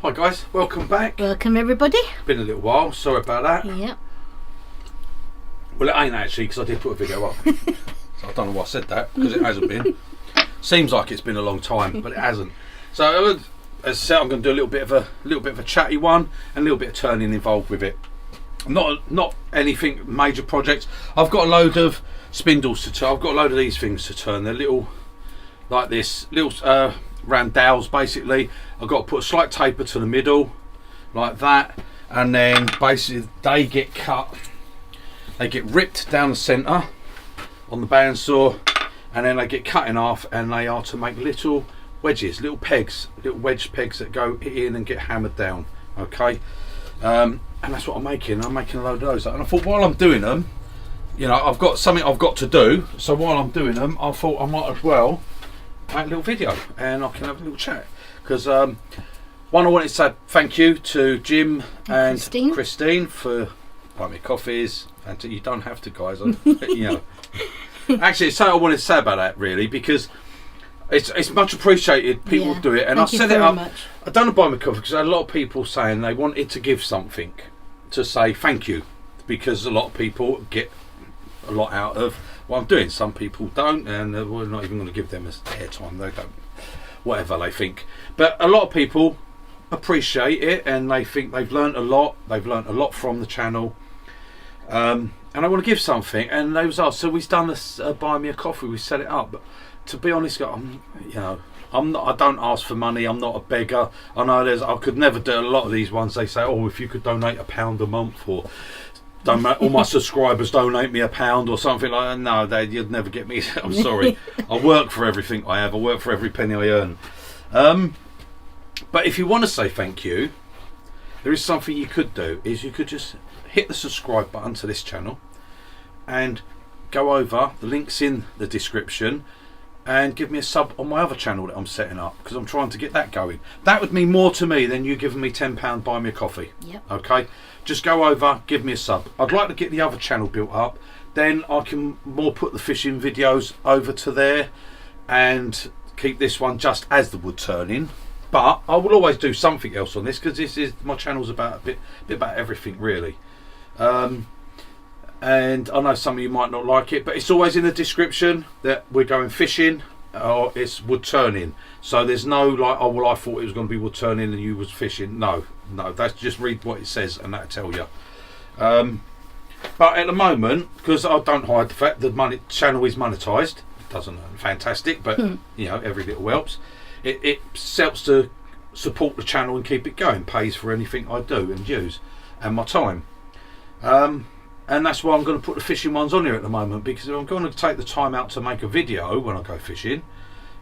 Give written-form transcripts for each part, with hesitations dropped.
Hi guys, welcome back. Welcome everybody. Been a little while, sorry about that. Yep. Well, it ain't actually, because I did put a video up. So I don't know why I said that, because it hasn't been. Seems like it's been a long time, but it hasn't. So as I said, I'm going to do a little bit of a chatty one and a little bit of turning involved with it. Not anything major projects. I've got a load of spindles to turn. I've got a load of these things to turn. They're little, like this, little round dowels basically. I've got to put a slight taper to the middle, like that, and then basically they get cut. They get ripped down the centre on the bandsaw, and then they get cut in half, and they are to make little wedges, little pegs, little wedge pegs that go in and get hammered down. Okay, and that's what I'm making. I'm making a load of those, and I thought while I'm doing them, you know, I've got something I've got to do. So while I'm doing them, I thought I might as well make a little video, and I can have a little chat. Because one, I wanted to say thank you to Jim and Christine for buying me coffees. And you don't have to, guys. You know, actually, it's something I wanted to say about that, really, because it's much appreciated. People do it, and I set it up. I don't buy me coffee because I had a lot of people saying they wanted to give something to say thank you, because a lot of people get a lot out of what I'm doing. Some people don't, and we're not even going to give them airtime. They don't, whatever they think. But a lot of people appreciate it, and they think they've learnt a lot. They've learnt a lot from the channel. And I want to give something, and they was asked. So we've done this buy me a coffee. We set it up. But to be honest, I'm not. I don't ask for money. I'm not a beggar. I know I could never do a lot of these ones. They say, oh, if you could donate £1 a month, or all my subscribers donate me £1 or something like that. No, you'd never get me. I'm sorry. I work for everything I have. I work for every penny I earn. But if you want to say thank you, there is something you could do. Is you could just hit the subscribe button to this channel and go over, the link's in the description, and give me a sub on my other channel that I'm setting up, because I'm trying to get that going. That would mean more to me than you giving me £10 buy me a coffee. Yep. Okay, just go over, give me a sub. I'd like to get the other channel built up, then I can more put the fishing videos over to there and keep this one just as the wood turning. But I will always do something else on this, because this is my channel's about a bit about everything, really. And I know some of you might not like it, but it's always in the description that we're going fishing or it's wood turning. So there's no like, oh well, I thought it was going to be wood turning and you was fishing. No, that's just read what it says and that'll tell you. But at the moment, because I don't hide the fact that the channel is monetized, it doesn't fantastic, but you know, every little helps. It helps to support the channel and keep it going, pays for anything I do and use, and my time. And that's why I'm going to put the fishing ones on here at the moment, because I'm going to take the time out to make a video when I go fishing.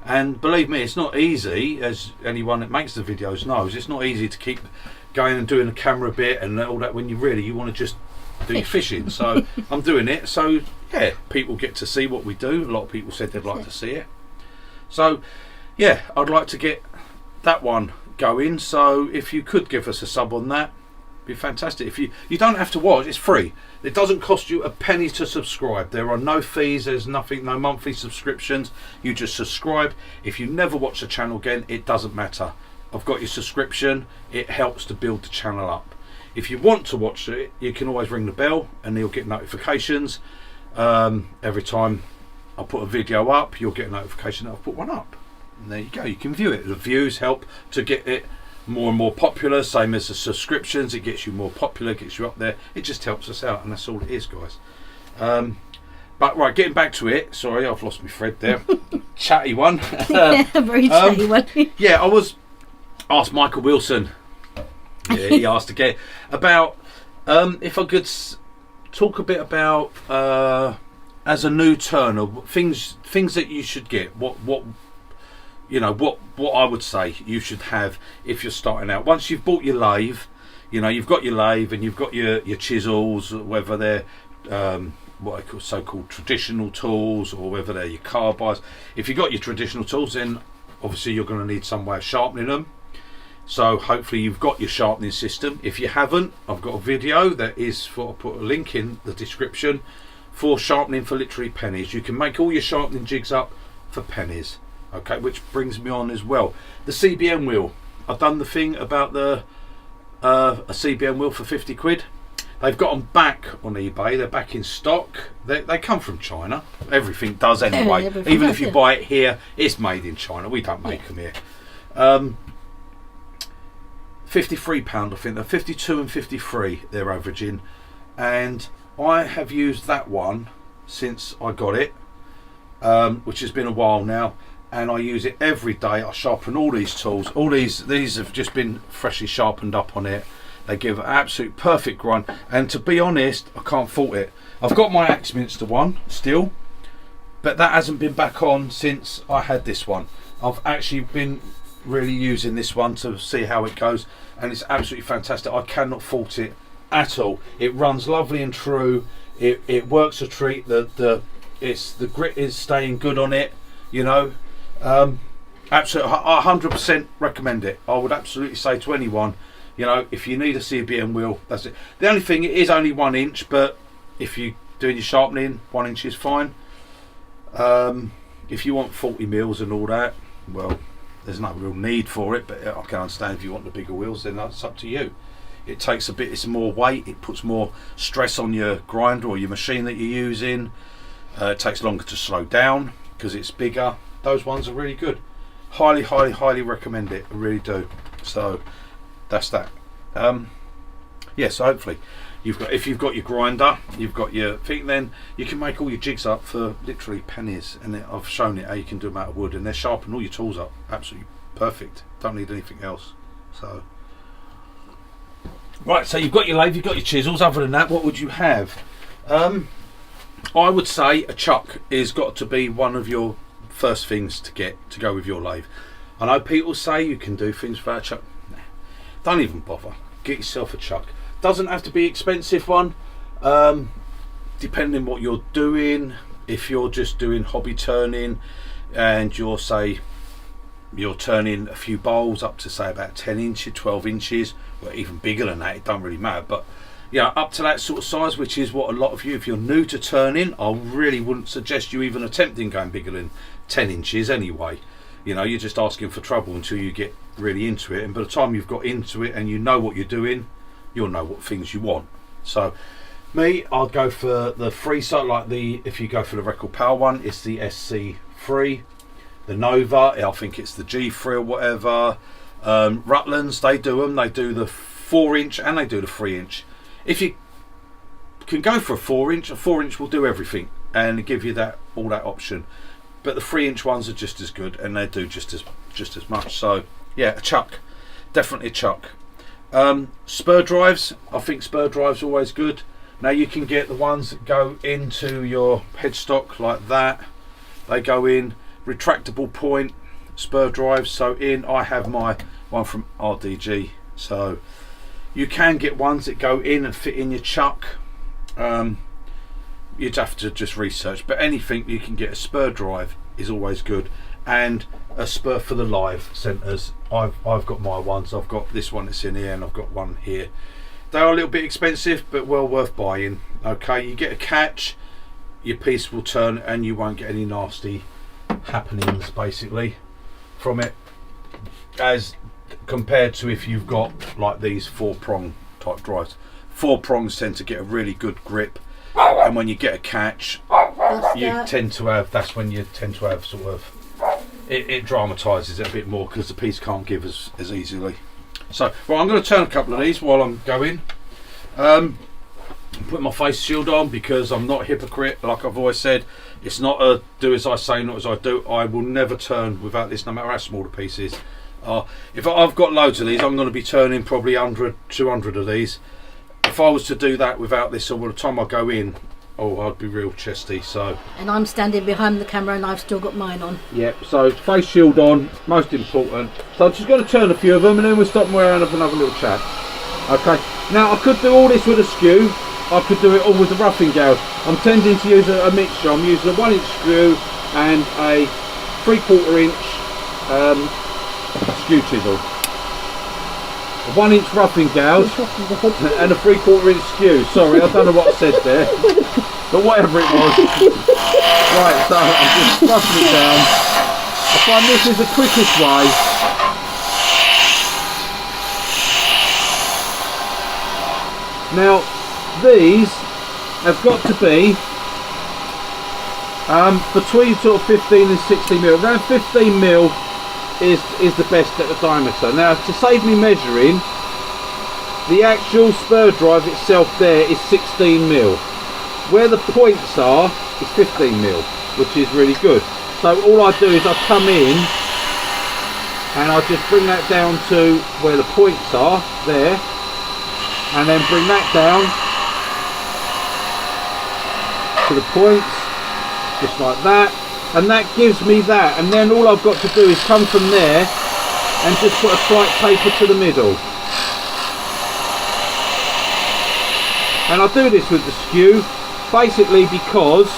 And believe me, it's not easy, as anyone that makes the videos knows. It's not easy to keep going and doing a camera bit and all that when you want to just do your fishing. So I'm doing it, so yeah, people get to see what we do. A lot of people said they'd like to see it. So yeah, I'd like to get that one going. So if you could give us a sub on that, be fantastic. If you don't have to watch, it's free. It doesn't cost you a penny to subscribe. There are no fees, there's nothing, no monthly subscriptions. You just subscribe. If you never watch the channel again, it doesn't matter. I've got your subscription. It helps to build the channel up. If you want to watch it, you can always ring the bell and you'll get notifications. Every time I put a video up, you'll get a notification that I've put one up. And there you go, you can view it. The views help to get it more and more popular, same as the subscriptions. It gets you more popular, gets you up there. It just helps us out, and that's all it is, guys. But right, getting back to it, sorry, I've lost my thread there. Chatty one. Yeah, very chatty one. Yeah, I was asked Michael Wilson, yeah, he asked again about if I could talk a bit about as a new turner, things that you should get, what you know, what I would say you should have if you're starting out. Once you've bought your lathe, you know, you've got your lathe and you've got your chisels, whether they're what I call so-called traditional tools or whether they're your carbides. If you've got your traditional tools, then obviously you're going to need some way of sharpening them. So hopefully you've got your sharpening system. If you haven't, I've got a video that is I'll put a link in the description for sharpening for literally pennies. You can make all your sharpening jigs up for pennies. Okay, which brings me on as well. The CBN wheel. I've done the thing about the a CBN wheel for 50 quid. They've got them back on eBay. They're back in stock. They come from China. Everything does anyway. Everything Even does, if you yeah. buy it here, it's made in China. We don't make them here. £53, I think. They're 52 and 53. They're averaging, and I have used that one since I got it, which has been a while now. And I use it every day. I sharpen all these tools. All these have just been freshly sharpened up on it. They give an absolute perfect grind. And to be honest, I can't fault it. I've got my Axminster one still, but that hasn't been back on since I had this one. I've actually been really using this one to see how it goes, and it's absolutely fantastic. I cannot fault it at all. It runs lovely and true. It works a treat. The grit is staying good on it. You know. Absolutely, I 100% recommend it. I would absolutely say to anyone, you know, if you need a CBN wheel, that's it. The only thing, it is only 1 inch, but if you're doing your sharpening, 1 inch is fine. If you want 40 mils and all that, well, there's no real need for it, but I can understand if you want the bigger wheels, then that's up to you. It takes a bit, it's more weight, it puts more stress on your grinder or your machine that you're using. It takes longer to slow down because it's bigger. Those ones are really good. Highly, highly, highly recommend it. I really do. So that's that. Yeah, so hopefully if you've got your grinder, you've got your thing, then you can make all your jigs up for literally pennies. And I've shown it how you can do them out of wood, and they're sharpening all your tools up. Absolutely perfect. Don't need anything else. So right, so you've got your lathe, you've got your chisels. Other than that, what would you have? I would say a chuck is got to be one of your first things to get to go with your lathe. I know people say you can do things without a chuck. Nah, don't even bother. Get yourself a chuck. Doesn't have to be expensive one. Depending what you're doing. If you're just doing hobby turning and you're turning a few bowls up to say about 10 inches, 12 inches, or even bigger than that, it don't really matter. But yeah, up to that sort of size, which is what a lot of you, if you're new to turning, I really wouldn't suggest you even attempting going bigger than 10 inches anyway. You know, you're just asking for trouble until you get really into it, and by the time you've got into it and you know what you're doing, you'll know what things you want. So me, I'd go for the free side, like if you go for the Record Power one, it's the SC3, the Nova, I think it's the G3 or whatever. Rutland's, they do them, they do the 4-inch and they do the 3-inch. If you can go for a 4-inch will do everything and give you that all that option. But the 3-inch ones are just as good, and they do just as much. So yeah, a chuck, definitely a chuck. Spur drives, I think spur drives are always good. Now you can get the ones that go into your headstock like that. They go in retractable point spur drives. So I have my one from RDG. So you can get ones that go in and fit in your chuck. You'd have to just research, but anything you can get, a spur drive is always good, and a spur for the live centers. I've got my ones. I've got this one that's in here, and I've got one here. They are a little bit expensive, but well worth buying. Okay, you get a catch, your piece will turn, and you won't get any nasty happenings basically from it, as compared to if you've got like these 4-prong type drives. 4 prongs tend to get a really good grip, and when you get a catch, that's when you tend to have sort of it dramatises it a bit more, because the piece can't give as easily. So well, I'm going to turn a couple of these while I'm going. Put my face shield on because I'm not a hypocrite. Like I've always said, it's not a do as I say, not as I do. I will never turn without this, no matter how small the piece is. If I've got loads of these, I'm going to be turning probably 100, 200 of these. If I was to do that without this, or by the time I go in, I'd be real chesty. So. And I'm standing behind the camera and I've still got mine on. Yep, so face shield on, most important. So I'm just going to turn a few of them and then we'll stop and we're and have another little chat. Okay, now I could do all this with a skew. I could do it all with the roughing gouge. I'm tending to use a mixture. I'm using a 1-inch skew and a 3/4 inch skew chisel. A 1-inch roughing gouge and a 3/4 inch skew. Sorry, I don't know what I said there, but whatever it was. Right, so I'm just roughing it down. I find this is the quickest way Now these have got to be between sort of 15 and 16 mil. Around 15 mil is the best at the diameter. Now to save me measuring, the actual spur drive itself there is 16 mil. Where the points are is 15 mil, which is really good. So all I do is I come in and I just bring that down to where the points are there, and then bring that down to the points, just like that, and that gives me that. And then all I've got to do is come from there and just put a slight taper to the middle. And I do this with the skew basically because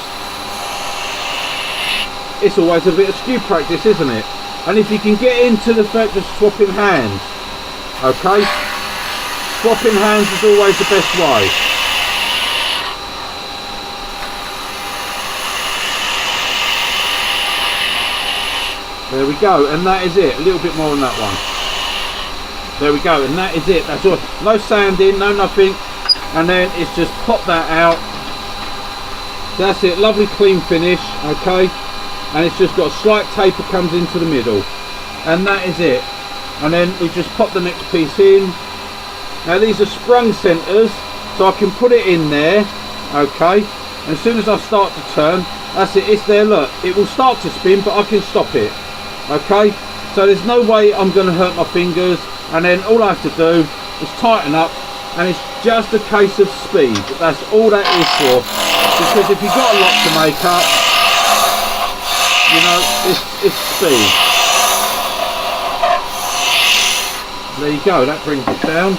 it's always a bit of skew practice, isn't it? And if you can get into the fact of swapping hands, okay, swapping hands is always the best way. There we go, and that is it. A little bit more on that one. There we go, and that is it. That's all. No sanding, no nothing. And then it's just pop that out. That's it, lovely clean finish, okay. And it's just got a slight taper comes into the middle, and that is it. And then we just pop the next piece in. Now these are sprung centres, so I can put it in there, okay. And as soon as I start to turn, that's it, it's there, look. It will start to spin, but I can stop it, okay. So there's no way I'm going to hurt my fingers. And then all I have to do is tighten up, and it's just a case of speed. That's all that is for. Because if you've got a lot to make up, you know, it's speed. There you go, that brings it down.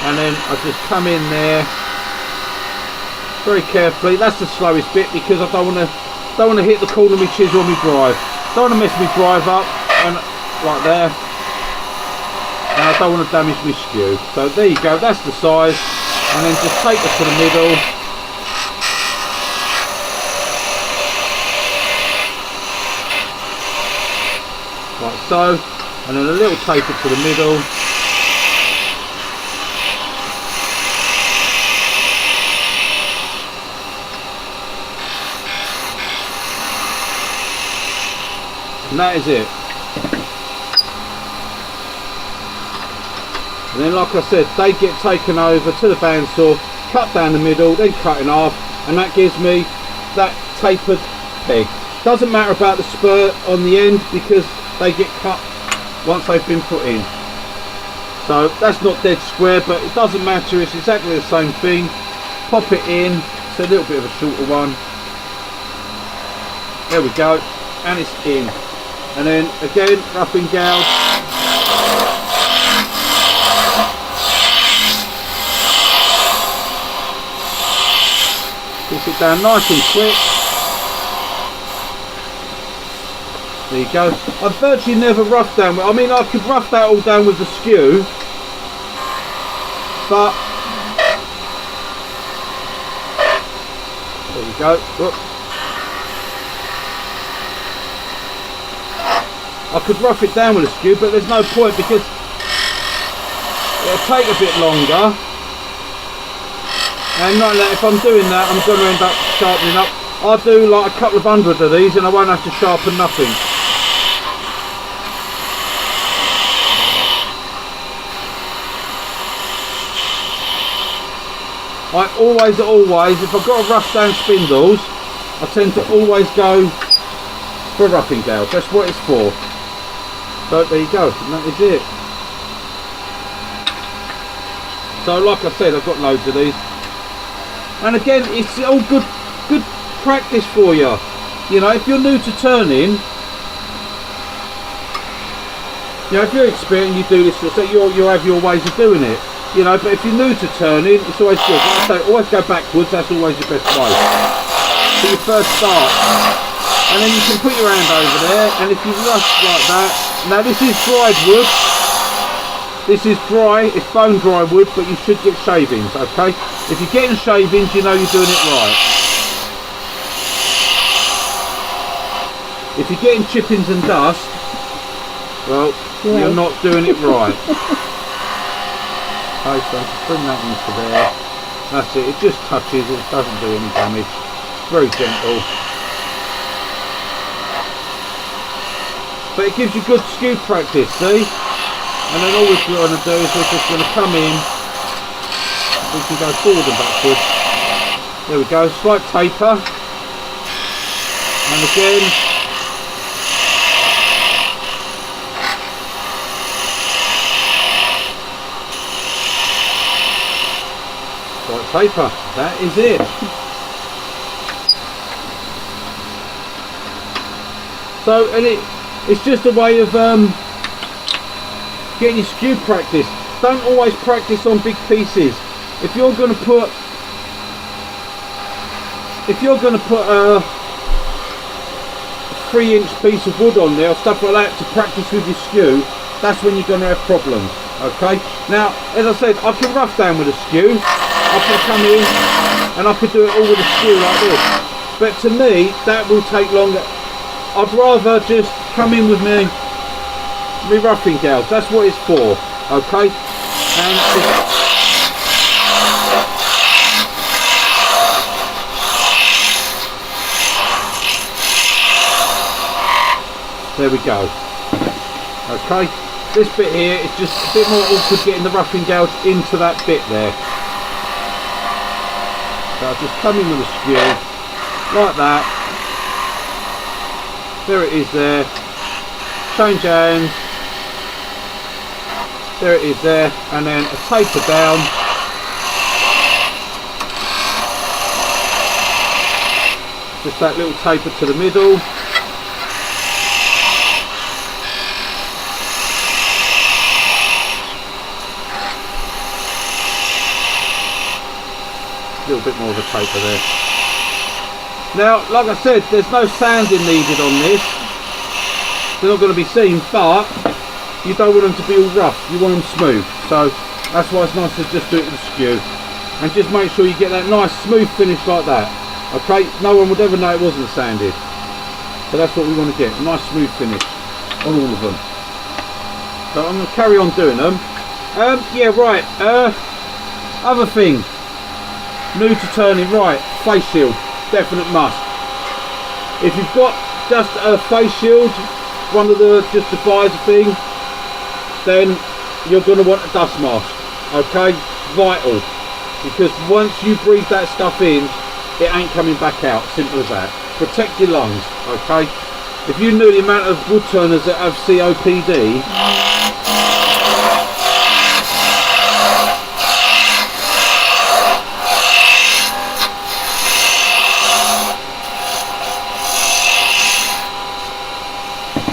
And then I just come in there very carefully. That's the slowest bit because I don't want to hit the corner of my chisel or my drive. Don't want to mess my drive up, and right there. And I don't want to damage my skew. So there you go, that's the size. And then just take it to the middle. Like so. And then a little taper to the middle. And that is it. And then, like I said, they get taken over to the bandsaw, cut down the middle, then cut in half, and that gives me that tapered peg. Doesn't matter about the spur on the end because they get cut once they've been put in. So that's not dead square, but it doesn't matter, it's exactly the same thing. Pop it in, it's a little bit of a shorter one. There we go, and it's in. And then again, rough and gouge. Push it down nice and quick. There you go. I've virtually never roughed down. I mean, I could rough that all down with the skew, but there you go. Whoop. I could rough it down with a skew, but there's no point because it'll take a bit longer. And not that if I'm doing that, I'm going to end up sharpening up. I'll do like a couple of hundred of these and I won't have to sharpen nothing. I always, if I've got to rough down spindles, I tend to always go for a roughing gouge. That's what it's for. So there you go, and that is it. So like I said, I've got loads of these. And again, it's all good practice for you. You know, if you're new to turning, you know, if you're experienced, you do this, so you'll have your ways of doing it. You know, but if you're new to turning, it's always good. Like I say, always go backwards. That's always your best way. So you first start, and then you can put your hand over there. And if you rush like that, now this is dried wood. This is dry, it's bone dry wood, but you should get shavings, okay? If you're getting shavings, you know you're doing it right. If you're getting chippings and dust, well, you're not doing it right. Okay, so just bring that into there. That's it. It just touches. It doesn't do any damage. Very gentle. But it gives you good skew practice, see? And then all we're going to do is we're just going to come in. We can go forward and backwards. There we go. Slight taper. And again. Paper, that is it. So, and it's just a way of getting your skew practice. Don't always practice on big pieces. If you're going to put a 3-inch piece of wood on there or stuff like that to practice with your skew, that's when you're going to have problems. Okay. Now, as I said, I can rough down with a skew. I can come in and I could do it all with a skew like this, but to me that will take longer. I'd rather just come in with me roughing gouge. That's what it's for. Okay, and there we go. Okay, this bit here is just a bit more awkward getting the roughing gouge into that bit there. So I'll just come in with a skew, like that. There it is there. Change hands. There it is there. And then a taper down. Just that little taper to the middle. Little bit more of a taper there. Now, like I said, there's no sanding needed on this. They're not going to be seen, but you don't want them to be all rough. You want them smooth. So that's why it's nice to just do it with a skew, and just make sure you get that nice smooth finish like that. Okay, no one would ever know it wasn't sanded. So that's what we want to get, a nice smooth finish on all of them. So I'm going to carry on doing them. Yeah, right. Other thing. New to turning, right, face shield, definite must. If you've got just a face shield, one of the just the visor thing, then you're going to want a dust mask. Okay, vital, because once you breathe that stuff in, it ain't coming back out. Simple as that. Protect your lungs. Okay, if you knew the amount of wood turners that have COPD.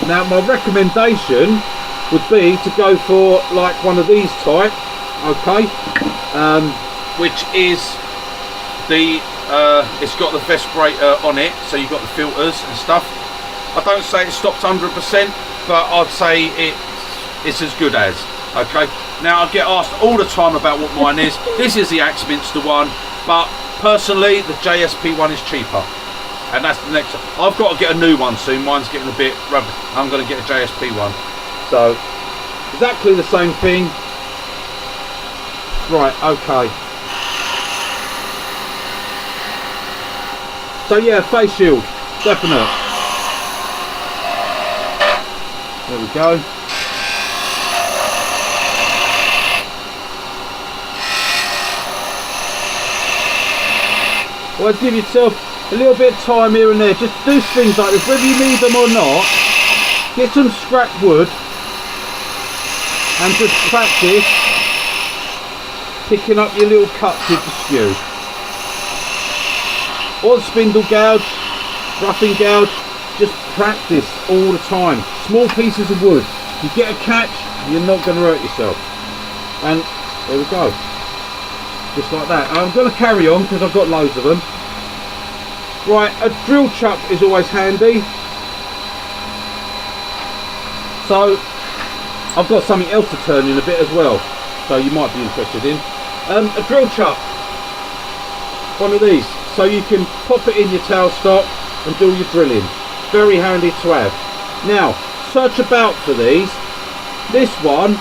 Now my recommendation would be to go for like one of these type, okay, which is the it's got the respirator on it, so you've got the filters and stuff. I don't say it stops 100%, but I'd say it's as good as. Okay, now I get asked all the time about what mine is. This is the Axminster one, but personally the JSP one is cheaper. And that's the next. I've got to get a new one soon. Mine's getting a bit rubbish. I'm going to get a JSP one. So exactly the same thing. Right. Okay. So yeah, face shield, definite. There we go. Well, give yourself a little bit of time here and there. Just do things like this, whether you need them or not. Get some scrap wood and just practice picking up your little cuts with the skew. Or spindle gouge, roughing gouge. Just practice all the time. Small pieces of wood. You get a catch, you're not going to hurt yourself. And there we go. Just like that. I'm going to carry on because I've got loads of them. Right, a drill chuck is always handy. So I've got something else to turn in a bit as well, so you might be interested in. A drill chuck, one of these, so you can pop it in your tailstock and do your drilling. Very handy to have. Now, search about for these. This one,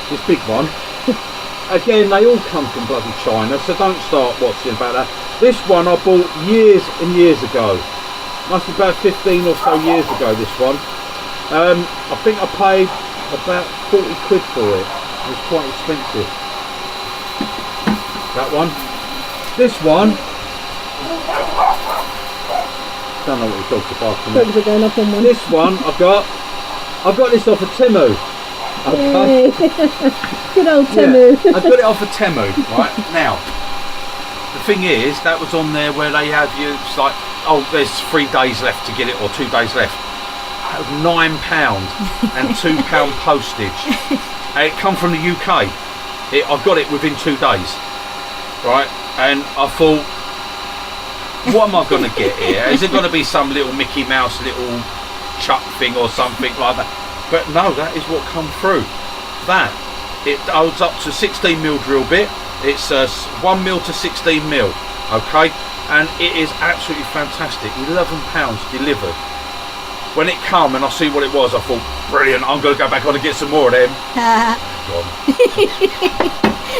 this big one, again, they all come from bloody China, so don't start watching about that. This one I bought years and years ago. Must be about 15 or so years ago, this one. I think I paid about 40 quid for it. It was quite expensive. That one. This one. Don't know what the dogs are barking at. Dogs are going up on one. This one I got this off of Temu. Okay. Good old Temu. Yeah, I got it off of Temu, right? Now, the thing is, that was on there where they have you, it's like, oh, there's 3 days left to get it, or 2 days left. That was £9 and £2 postage. And it come from the UK. I got it within 2 days, right? And I thought, what am I going to get here? Is it going to be some little Mickey Mouse little chuck thing or something like that? But no, that is what come through. That, it holds up to 16mm drill bit. It's 1mm to 16mm, okay? And it is absolutely fantastic. £11 delivered. When it come and I see what it was, I thought, brilliant, I'm going to go back on and get some more of them. Gone.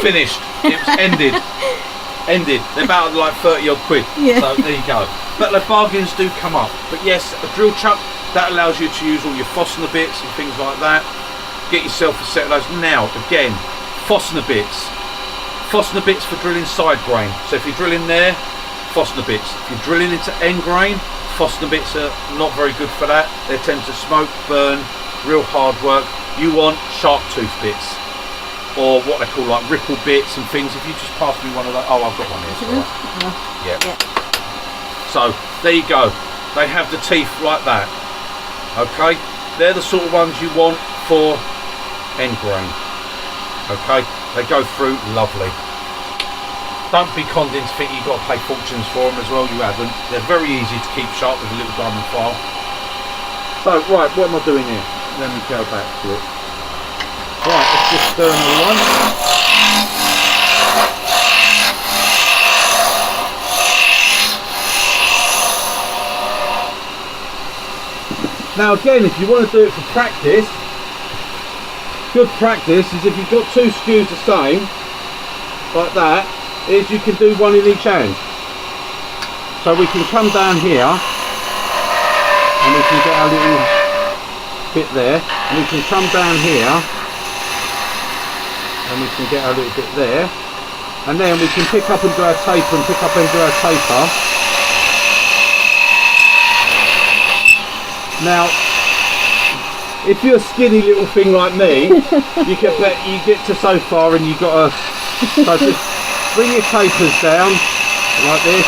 Finished. It was ended. They're about like 30 odd quid. Yeah. So there you go. But the bargains do come up. But yes, a drill chuck, that allows you to use all your Fosner bits and things like that. Get yourself a set of those. Now, again, Fosner bits. Fosner bits for drilling side grain. So if you're drilling there, Fosner bits. If you're drilling into end grain, Fosner bits are not very good for that. They tend to smoke, burn, real hard work. You want sharp tooth bits, or what they call like ripple bits and things. If you just pass me one of those, oh, I've got one here. Yeah. So there you go. They have the teeth like that. Okay, they're the sort of ones you want for end grain. Okay, they go through lovely. Don't be conned into thinking you've got to pay fortunes for them as well. You haven't. They're very easy to keep sharp with a little diamond file. So right, what am I doing here? Let me go back to it. Right, let's just stir another one. Now again, if you want to do it for practice, good practice is if you've got 2 skews the same, like that, is you can do one in each hand. So we can come down here, and we can get our little bit there, and we can come down here, and we can get our little bit there, and then we can pick up and do our taper, and pick up and do our taper. Now, if you're a skinny little thing like me, you get to so far and you got to so just bring your tapers down like this,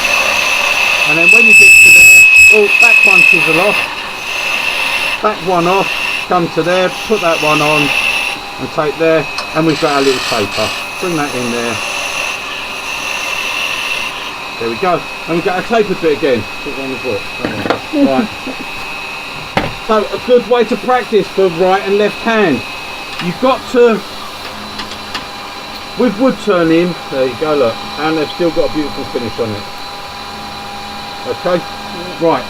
and then when you get to there, oh, back one chisel off, back one off, come to there, put that one on, and take there, and we've got our little taper. Bring that in there. There we go. And we've got our tapered bit again. Put it on the book. Right. So a good way to practice for right and left hand. You've got to, with wood turning, there you go, look, and they've still got a beautiful finish on it. Okay, right.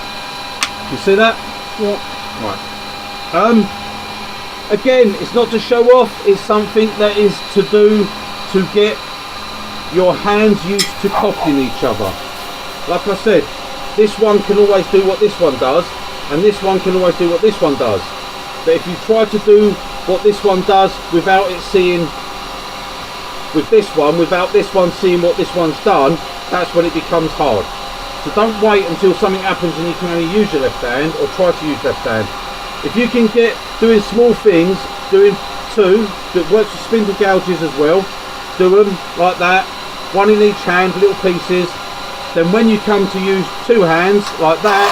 You see that? Yeah. Right. Again, it's not to show off, it's something that is to do to get your hands used to copying each other. Like I said, this one can always do what this one does, and this one can always do what this one does. But if you try to do what this one does without it seeing, with this one, without this one seeing what this one's done, that's when it becomes hard. So don't wait until something happens and you can only use your left hand, or try to use left hand. If you can get doing small things, doing 2, that works with spindle gouges as well, do them like that, one in each hand, little pieces, then when you come to use 2 hands like that,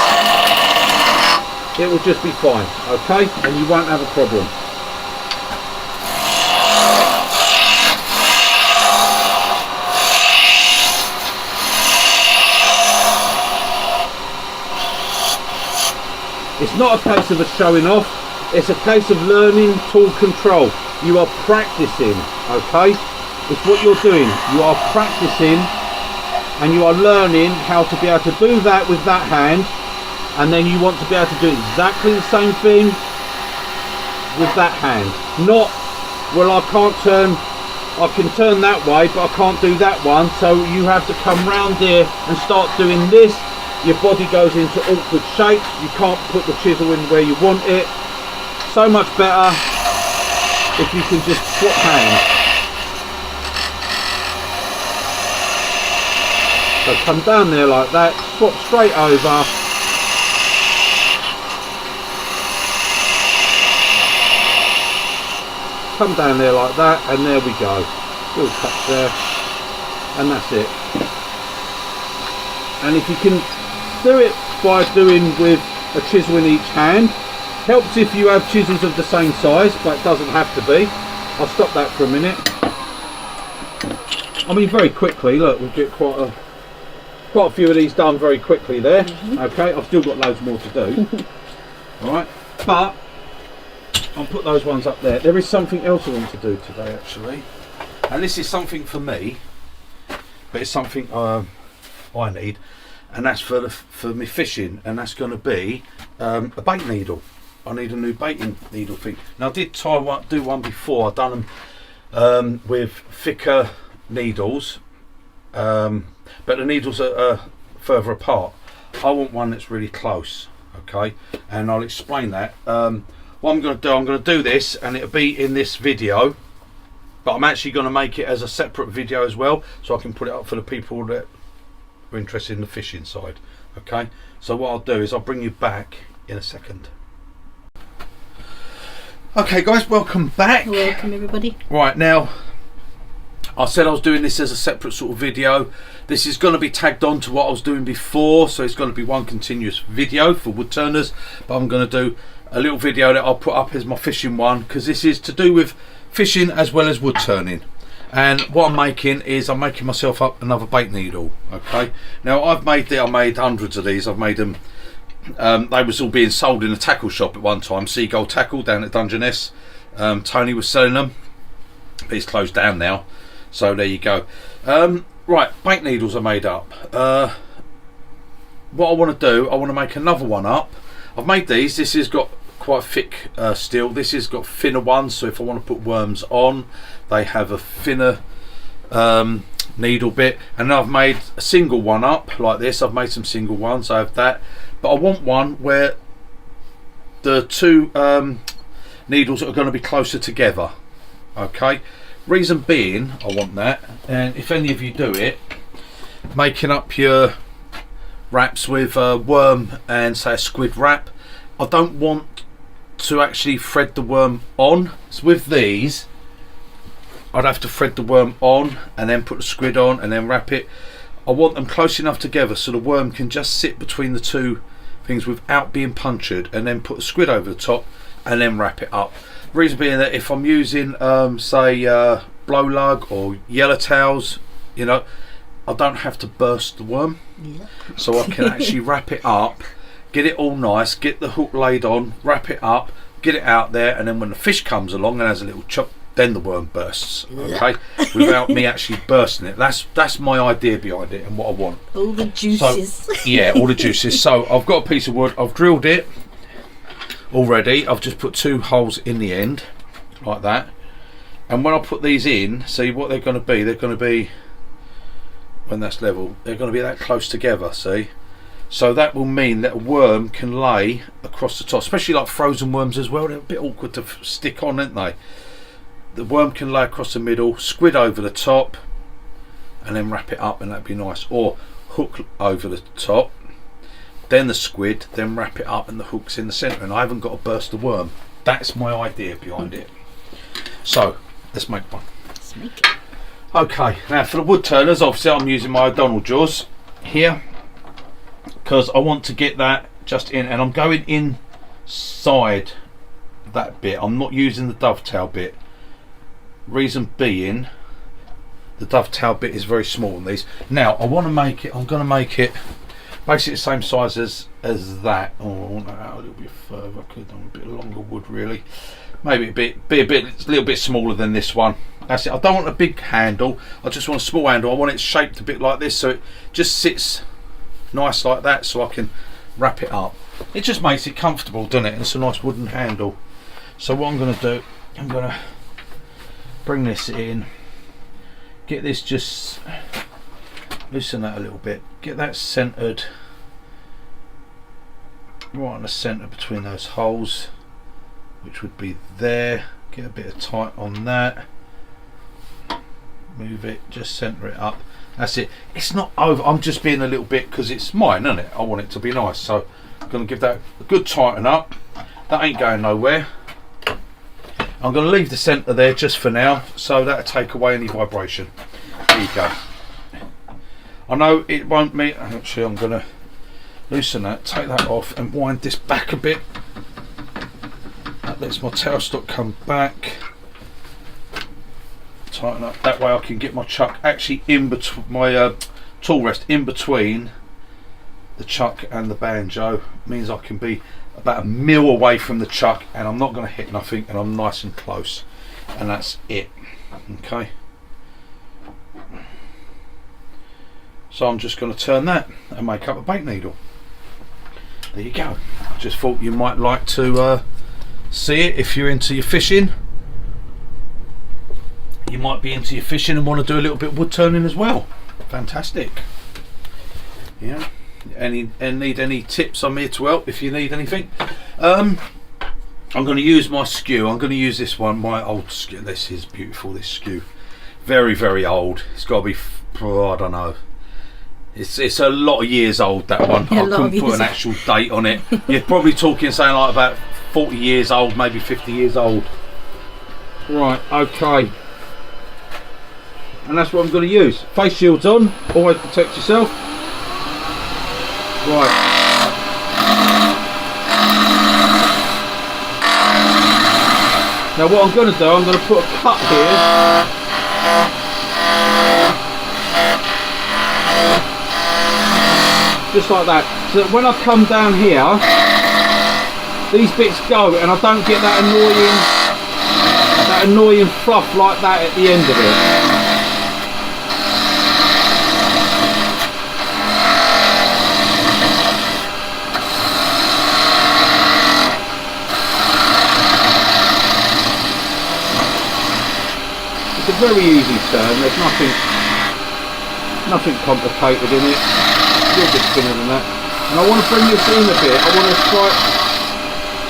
it will just be fine, okay, and you won't have a problem. It's not a case of a showing off, it's a case of learning tool control. You are practicing, okay? It's what you're doing. You are practicing and you are learning how to be able to do that with that hand, and then you want to be able to do exactly the same thing with that hand. Not, well, I can't turn I can turn that way, but I can't do that one, so you have to come round here and start doing this. Your body goes into awkward shapes, you can't put the chisel in where you want it. So much better if you can just swap hands. So come down there like that, swap straight over. Come down there like that, and there we go. Little touch there, and that's it. And if you can do it by doing with a chisel in each hand, helps if you have chisels of the same size, but it doesn't have to be. I'll stop that for a minute. I mean, very quickly, look, we'll get quite a few of these done very quickly there. Okay, I've still got loads more to do. Alright, but I'll put those ones up there. There is something else I want to do today actually, and this is something for me, but it's something I need, and that's for me fishing, and that's going to be a bait needle. I need a new baiting needle thing. Now I did do one before. I've done them with thicker needles, but the needles are further apart. I want one that's really close, okay, and I'll explain that. What I'm going to do this, and it'll be in this video, but I'm actually going to make it as a separate video as well, so I can put it up for the people that are interested in the fishing side. Okay, so what I'll do is I'll bring you back in a second. Okay guys, welcome back. Welcome everybody. Right, now I said I was doing this as a separate sort of video. This is going to be tagged on to what I was doing before, so it's going to be one continuous video for wood turners, but I'm going to do a little video that I'll put up as my fishing one, because this is to do with fishing as well as wood turning. And what I'm making is I'm making myself up another bait needle. Okay, now I made hundreds of these. I've made them. They was all being sold in a tackle shop at one time, Seagull Tackle down at Dungeness. Tony was selling them, but he's closed down now, so there you go. Right, bait needles are made up. What I want to do, I want to make another one up. I've made these. This has got quite thick steel. This has got thinner ones, so if I want to put worms on, they have a thinner needle bit. And I've made a single one up like this. I've made some single ones. I have that, but I want one where the two needles are going to be closer together. Okay, reason being I want that, and if any of you do it, making up your wraps with a worm and say a squid wrap, I don't want to actually thread the worm on. So with these I'd have to thread the worm on and then put the squid on and then wrap it. I want them close enough together so the worm can just sit between the two things without being punctured, and then put the squid over the top and then wrap it up. Reason being that if I'm using say blow lug or yellow towels, you know, I don't have to burst the worm. Yeah. So I can actually wrap it up, get it all nice, get the hook laid on, wrap it up, get it out there, and then when the fish comes along and has a little chop, then the worm bursts. Okay, without me actually bursting it. That's my idea behind it and what I want. All the juices. So, yeah, all the juices. So I've got a piece of wood. I've drilled it already. I've just put 2 holes in the end like that. And when I put these in, see what they're going to be. They're going to be, when that's level, they're going to be that close together. See. So that will mean that a worm can lay across the top, especially like frozen worms as well. They're a bit awkward to stick on, aren't they? The worm can lay across the middle, squid over the top, and then wrap it up, and that'd be nice. Or hook over the top, then the squid, then wrap it up, and the hook's in the centre, and I haven't got to burst the worm. That's my idea behind it. So let's make one. Let's make it. Okay, now for the wood turners, obviously I'm using my O'Donnell jaws here because I want to get that just in, and I'm going inside that bit. I'm not using the dovetail bit. Reason being, the dovetail bit is very small on these. Now I want to make it, I'm going to make it basically the same size as that. Oh, I want that out a little bit further. I could have done a bit longer wood really. Maybe a little bit smaller than this one. That's it. I don't want a big handle. I just want a small handle. I want it shaped a bit like this, so it just sits nice like that, so I can wrap it up. It just makes it comfortable, doesn't it? And it's a nice wooden handle. So what I'm going to do, I'm going to bring this in get this, just loosen that a little bit, get that centered right in the center between those holes, which would be there. Get a bit of tight on that, move it, just center it up. That's it. It's not over. I'm just being a little bit, because it's mine, isn't it? I want it to be nice, so I'm going to give that a good tighten up. That ain't going nowhere. I'm going to leave the centre there just for now, so that'll take away any vibration. There you go. I know it won't mean, actually I'm going to loosen that, take that off and wind this back a bit. That lets my tailstock come back. Tighten up, that way I can get my chuck actually in between, my tool rest in between the chuck and the banjo. Means I can be about 1 mil away from the chuck and I'm not going to hit nothing, and I'm nice and close, and that's it. Okay, so I'm just going to turn that and make up a bake needle. There you go. Just thought you might like to see it if you're into your fishing. You might be into your fishing and want to do a little bit of wood turning as well. Fantastic. Yeah. Need any tips? I'm here to help if you need anything. I'm going to use my skew. I'm going to use this one, my old skew. This is beautiful, this skew. Very, very old. It's got to be, I don't know. It's a lot of years old, that one. Yeah, I couldn't put an actual date on it. You're probably talking something like about 40 years old, maybe 50 years old. Right, okay. And that's what I'm going to use. Face shields on, always protect yourself. Right. Now what I'm going to do, I'm going to put a cut here. Just like that. So that when I come down here, these bits go and I don't get that annoying fluff like that at the end of it. It's a very easy turn, there's nothing complicated in it. A little bit thinner than that. And I want to bring this in a bit. I want a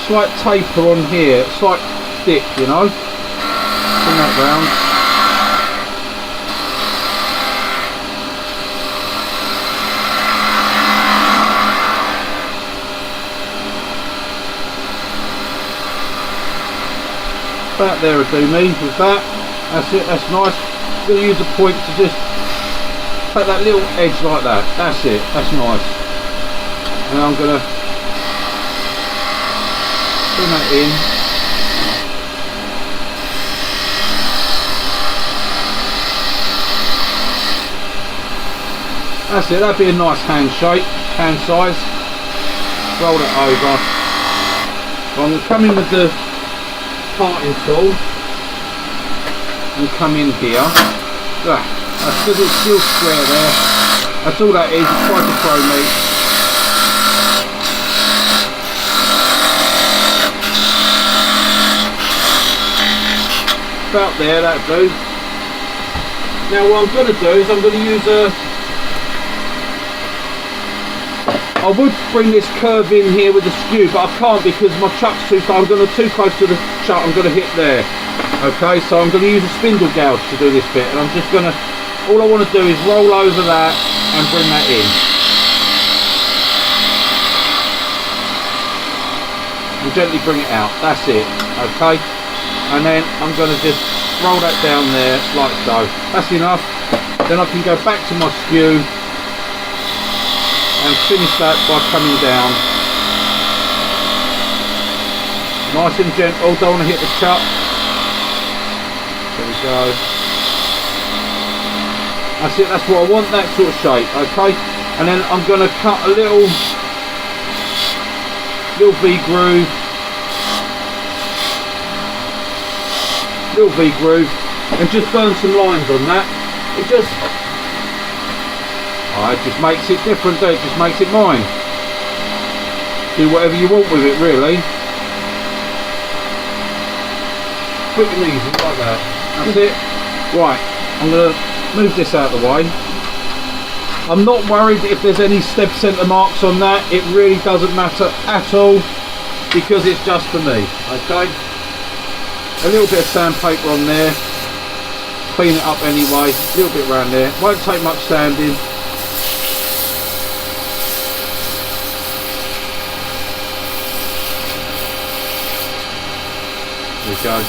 slight taper on here, slight dip, you know. Bring that round. About there will do me with that. That's it, that's nice. I'm going to use a point to just take that little edge like that. That's it, that's nice. And I'm going to bring that in. That's it, that'd be a nice hand shape, hand size. Roll it over. I'm going to come in with the parting tool and come in here. That's because it's still square there. That's all that is. It's trying to throw me. About there, that'll do. Now what I'm going to do is I'm going to use I would bring this curve in here with the skew, but I can't because my chuck's too far. I'm going to too close to the chuck. I'm going to hit there. Okay, so I'm going to use a spindle gouge to do this bit, and I'm just going to, all I want to do is roll over that and bring that in. And gently bring it out, that's it, okay? And then I'm going to just roll that down there like so. That's enough. Then I can go back to my skew and finish that by coming down. Nice and gentle, don't want to hit the chuck. There we go. That's it, that's what I want, that sort of shape, okay? And then I'm going to cut a little V groove. Little V groove. And just burn some lines on that. It just makes it different, it just makes it mine. Do whatever you want with it, really. Quick and easy, like that. That's it. Right, I'm going to move this out of the way. I'm not worried if there's any step centre marks on that. It really doesn't matter at all because it's just for me. Okay, a little bit of sandpaper on there, clean it up anyway, a little bit around there, won't take much sanding. There we go.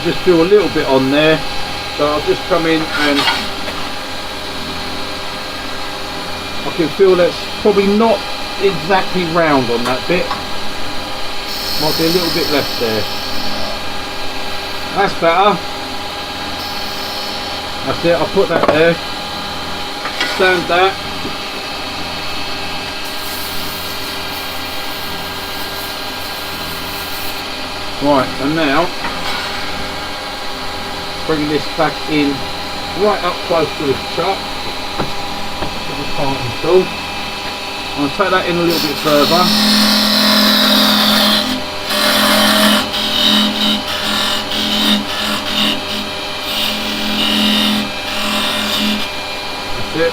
Just do a little bit on there, so I'll just come in and I can feel that's probably not exactly round on that bit. Might be a little bit left there. That's better. That's it, I'll put that there. Sand that. Right, and now bring this back in right up close to the chuck. Tool. I'll take that in a little bit further. That's it.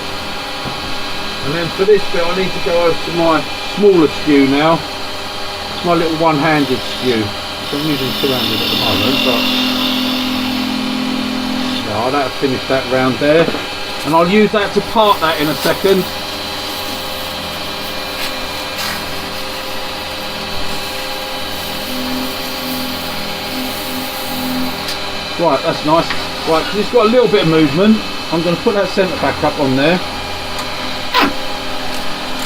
And then for this bit I need to go over to my smaller skew now. It's my little one-handed skew. So I'm using two-handed at the moment, but yeah, I'll have to finish that round there. And I'll use that to part that in a second. Right, that's nice. Right, because it's got a little bit of movement, I'm going to put that centre back up on there.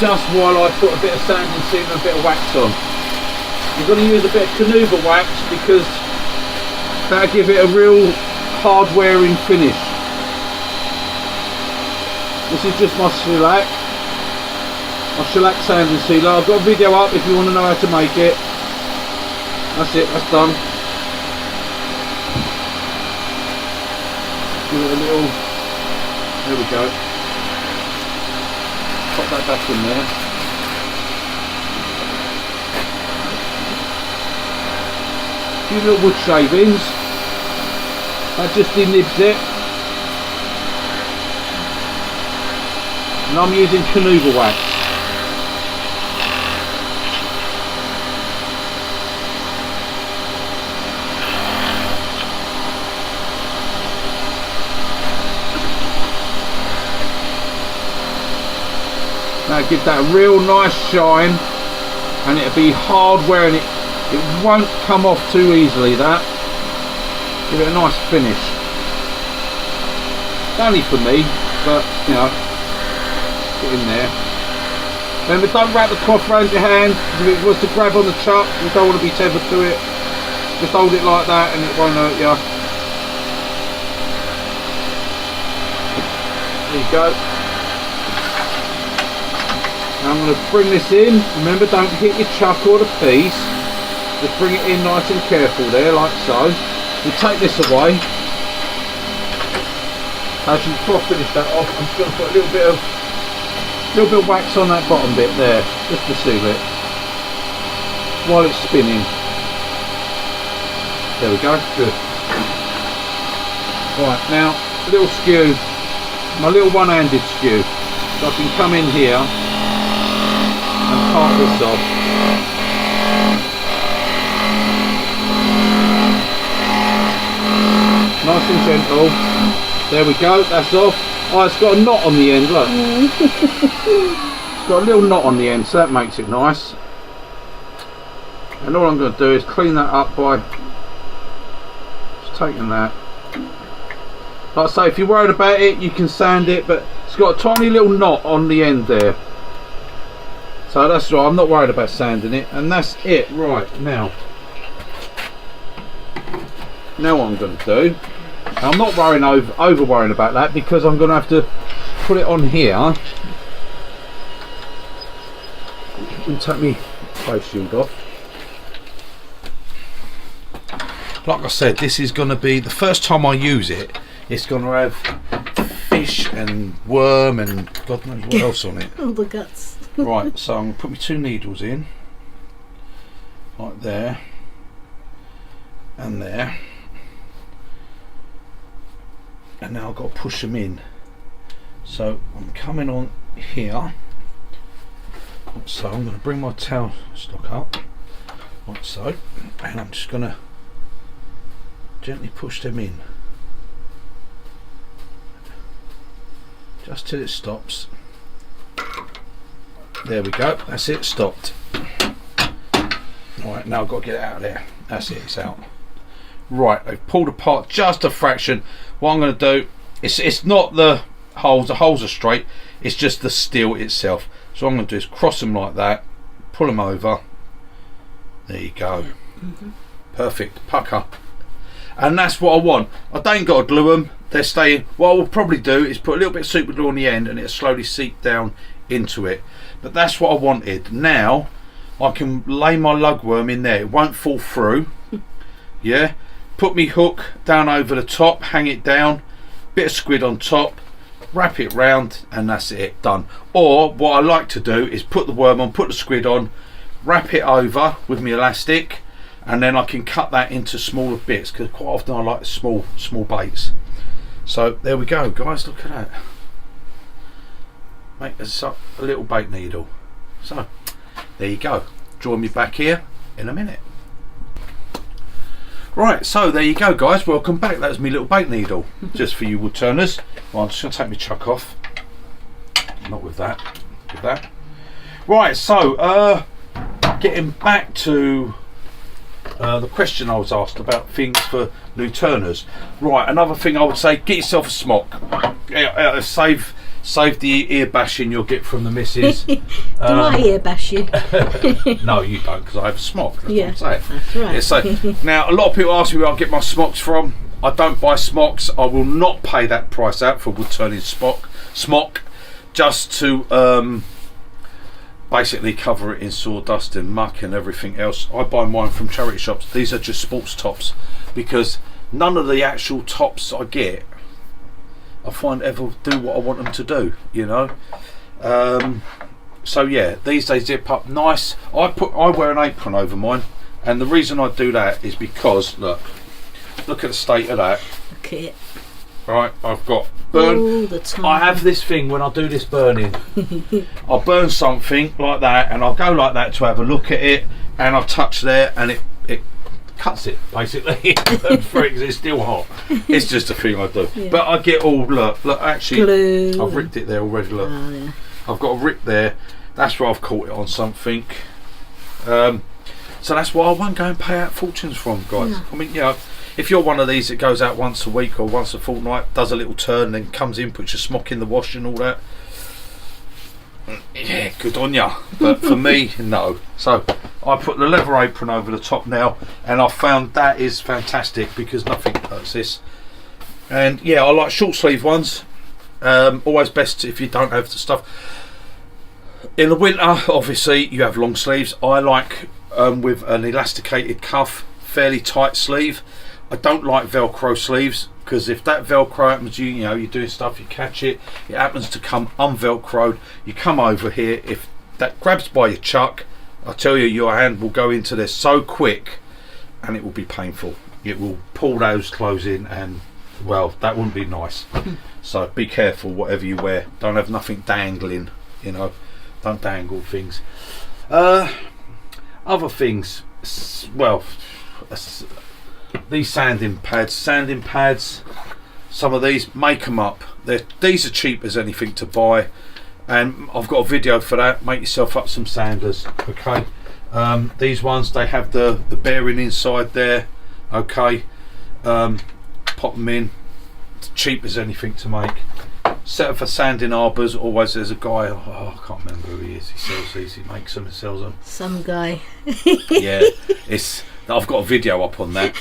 Just while I put a bit of sanding seam and a bit of wax on. I'm going to use a bit of Canuva wax because that'll give it a real hard wearing finish. This is just my shellac sanding sealer. I've got a video up if you want to know how to make it. That's it, that's done. Give it a little, there we go. Pop that back in there. A few little wood shavings. That just denibs it. And I'm using Canuva wax. Now give that a real nice shine, and it'll be hard wearing. It won't come off too easily. That give it a nice finish. Only for me, but you know, get in there. Remember, don't wrap the cloth around your hand. If it was to grab on the chuck, you don't want to be tethered to it. Just hold it like that, and it won't hurt you. There you go. Now I'm going to bring this in. Remember, don't hit your chuck or the piece. Just bring it in nice and careful there, like so. We take this away. As you finish that off, I'm just going to put a little bit of wax on that bottom bit there, just to seal it while it's spinning. There we go. Good. Right, now a little skew, my little one-handed skew. So I can come in here and part this off. Nice and gentle. There we go, that's off. Oh, it's got a knot on the end, look. It's got a little knot on the end, so that makes it nice. And all I'm going to do is clean that up by just taking that. Like I say, if you're worried about it, you can sand it, but it's got a tiny little knot on the end there. So that's right, I'm not worried about sanding it, and that's it. Right, now what I'm going to do, I'm not worrying over worrying about that, because I'm going to have to put it on here and take me face shield off. Like I said, this is going to be the first time I use it. It's going to have fish and worm and God knows what else on it. All the guts. Right, so I'm going to put my 2 needles in, like there and there. and now I've got to push them in. So I'm coming on here, so I'm going to bring my towel stock up like so, and I'm just going to gently push them in just till it stops. There we go, that's it, stopped. Alright, now I've got to get it out of there. That's it, it's out. Right, they've pulled apart just a fraction. What I'm going to do, it's not the holes are straight, it's just the steel itself. So what I'm going to do is cross them like that, pull them over. There you go. Perfect, pucker. And that's what I want. I don't got to glue them, they're staying. What I will probably do is put a little bit of super glue on the end and it'll slowly seep down into it. But that's what I wanted. Now I can lay my lugworm in there, it won't fall through. Yeah, put me hook down over the top, hang it down, bit of squid on top, wrap it round, and that's it, done. Or what I like to do is put the worm on, put the squid on, wrap it over with my elastic, and then I can cut that into smaller bits, because quite often I like small baits. So there we go, guys, look at that. Make this up a little bait needle. So there you go. Join me back here in a minute. Right, so there you go, guys, welcome back. That was my little bait needle, just for you wood turners. Well, I'm just going to take my chuck off. Not with that, with that. Right, so getting back to the question I was asked about things for new turners. Right, another thing I would say, get yourself a smock. Save the ear bashing you'll get from the missus. Do I ear bash you? No, you don't, because I have a smock. That's Yeah, what I'm saying. that's right. Yeah, so, now, a lot of people ask me where I get my smocks from. I don't buy smocks. I will not pay that price out for wood turning smock, just to basically cover it in sawdust and muck and everything else. I buy mine from charity shops. These are just sports tops, because none of the actual tops I get I find ever do what I want them to do, you know. So yeah, these they zip up nice. I wear an apron over mine, and the reason I do that is because look at the state of that. Okay. Right, I've got burn. All the time. I have this thing when I do this burning. I'll burn something like that, and I'll go like that to have a look at it, and I'll touch there, and it cuts it basically. It's still hot. It's just a thing I do. Yeah. But I get all look actually glue. I've ripped it there already. Look, Yeah. I've got a rip there. That's where I've caught it on something. So that's why I won't go and pay out fortunes from, guys. I mean, you know, if you're one of these that goes out once a week or once a fortnight, does a little turn, then comes in, puts your smock in the wash and all that, yeah, good on ya. But for me, no. So I put the leather apron over the top now, and I found that is fantastic because nothing hurts this. And yeah, I like short sleeve ones. Always best if you don't have the stuff. In the winter, obviously, you have long sleeves. I like with an elasticated cuff, fairly tight sleeve. I don't like Velcro sleeves, because if that Velcro happens, you know, you're doing stuff, you catch it, it happens to come unvelcroed, you come over here, if that grabs by your chuck, I tell you, your hand will go into there so quick, and it will be painful. It will pull those clothes in, and well, that wouldn't be nice. So be careful whatever you wear. Don't have nothing dangling, you know, don't dangle things. Other things, well, these sanding pads, some of these, make them up. These are cheap as anything to buy, and I've got a video for that. Make yourself up some sanders, okay. These ones, they have the bearing inside there, okay. Pop them in, it's cheap as anything to make. Set up for sanding arbours. Always there's a guy, I can't remember who he is, he sells these, he makes them and sells them. Some guy. Yeah, I've got a video up on that.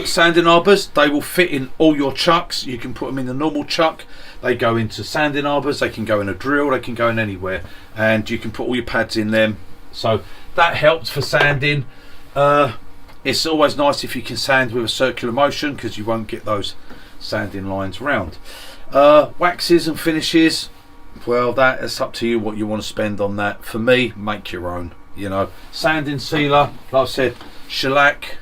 Sanding arbours, they will fit in all your chucks. You can put them in the normal chuck, they go into sanding arbours, they can go in a drill, they can go in anywhere, and you can put all your pads in them. So that helps for sanding. It's always nice if you can sand with a circular motion, because you won't get those sanding lines round. Waxes and finishes, well, that's up to you what you want to spend on that. For me, make your own, you know. Sanding sealer, like I said, shellac,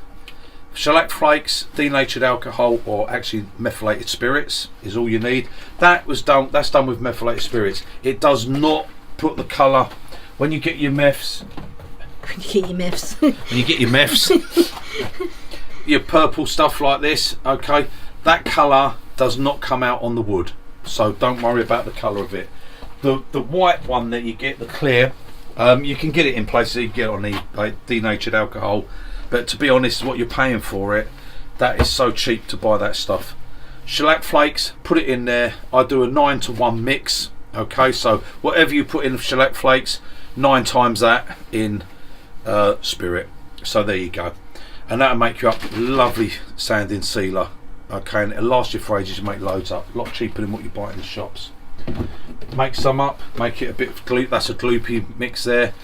Shellac flakes, denatured alcohol, or actually methylated spirits is all you need. That's done with methylated spirits. It does not put the colour. When you get your meths, your purple stuff like this, okay, that colour does not come out on the wood, so don't worry about the colour of it. The white one that you get, the clear, you can get it in places. You can get it on the denatured alcohol, but to be honest, what you're paying for it, that is so cheap to buy that stuff. Shellac flakes, put it in there. I do a 9-to-1 mix. Okay, so whatever you put in shellac flakes, 9 times that in spirit. So there you go, and that'll make you up a lovely sanding sealer. Okay, and it'll last you for ages. You make loads up, a lot cheaper than what you buy in the shops. Make some up, make it a bit of glue. That's a gloopy mix there,